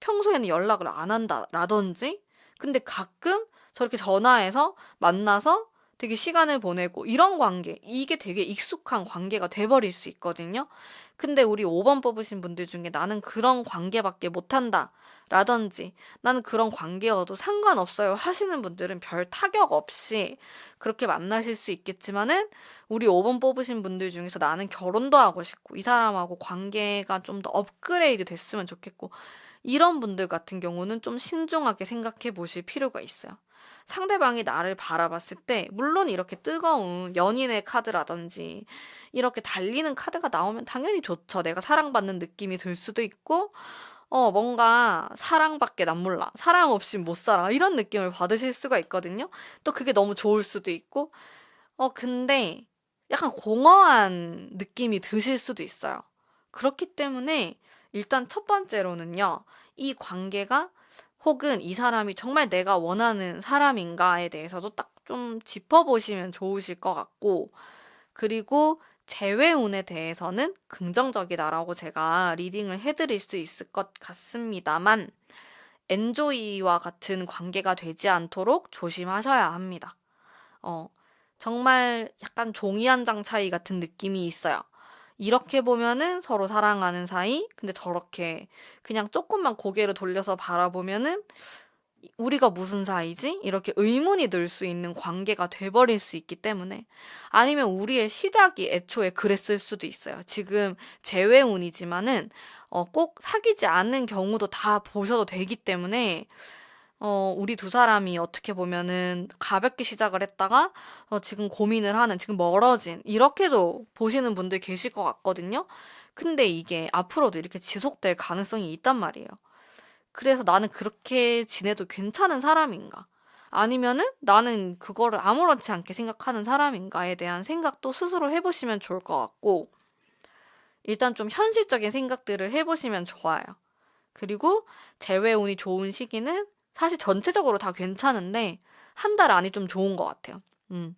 [SPEAKER 1] 평소에는 연락을 안 한다라든지, 근데 가끔 저렇게 전화해서 만나서 되게 시간을 보내고 이런 관계, 이게 되게 익숙한 관계가 돼버릴 수 있거든요. 근데 우리 5번 뽑으신 분들 중에 나는 그런 관계밖에 못한다 라든지 나는 그런 관계여도 상관없어요 하시는 분들은 별 타격 없이 그렇게 만나실 수 있겠지만은, 우리 5번 뽑으신 분들 중에서 나는 결혼도 하고 싶고 이 사람하고 관계가 좀 더 업그레이드 됐으면 좋겠고 이런 분들 같은 경우는 좀 신중하게 생각해 보실 필요가 있어요. 상대방이 나를 바라봤을 때 물론 이렇게 뜨거운 연인의 카드라든지 이렇게 달리는 카드가 나오면 당연히 좋죠. 내가 사랑받는 느낌이 들 수도 있고 뭔가 사랑밖에 난 몰라. 사랑 없이 못 살아. 이런 느낌을 받으실 수가 있거든요. 또 그게 너무 좋을 수도 있고, 근데 약간 공허한 느낌이 드실 수도 있어요. 그렇기 때문에 일단 첫 번째로는요, 이 관계가 혹은 이 사람이 정말 내가 원하는 사람인가에 대해서도 딱 좀 짚어보시면 좋으실 것 같고, 그리고 재회운에 대해서는 긍정적이다라고 제가 리딩을 해드릴 수 있을 것 같습니다만, 엔조이와 같은 관계가 되지 않도록 조심하셔야 합니다. 어, 정말 약간 종이 한 장 차이 같은 느낌이 있어요. 이렇게 보면은 서로 사랑하는 사이, 근데 저렇게 그냥 조금만 고개를 돌려서 바라보면은 우리가 무슨 사이지? 이렇게 의문이 들 수 있는 관계가 돼버릴 수 있기 때문에 아니면 우리의 시작이 애초에 그랬을 수도 있어요. 지금 재회운이지만은 꼭 사귀지 않는 경우도 다 보셔도 되기 때문에 우리 두 사람이 어떻게 보면은 가볍게 시작을 했다가 지금 고민을 하는, 지금 멀어진 이렇게도 보시는 분들 계실 것 같거든요. 근데 이게 앞으로도 이렇게 지속될 가능성이 있단 말이에요. 그래서 나는 그렇게 지내도 괜찮은 사람인가? 아니면은 나는 그거를 아무렇지 않게 생각하는 사람인가에 대한 생각도 스스로 해보시면 좋을 것 같고, 일단 좀 현실적인 생각들을 해보시면 좋아요. 그리고 재회운이 좋은 시기는 사실 전체적으로 다 괜찮은데, 한 달 안이 좀 좋은 것 같아요. 음.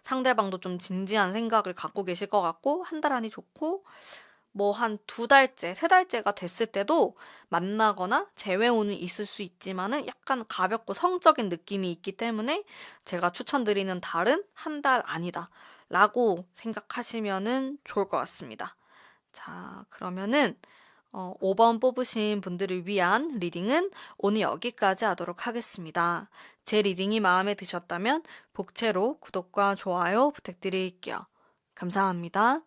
[SPEAKER 1] 상대방도 좀 진지한 생각을 갖고 계실 것 같고, 한 달 안이 좋고, 뭐 한 두 달째, 세 달째가 됐을 때도 만나거나 재회운이 있을 수 있지만은 약간 가볍고 성적인 느낌이 있기 때문에 제가 추천드리는 달은 한 달 아니다. 라고 생각하시면은 좋을 것 같습니다. 자, 그러면은 5번 뽑으신 분들을 위한 리딩은 오늘 여기까지 하도록 하겠습니다. 제 리딩이 마음에 드셨다면 복채로 구독과 좋아요 부탁드릴게요. 감사합니다.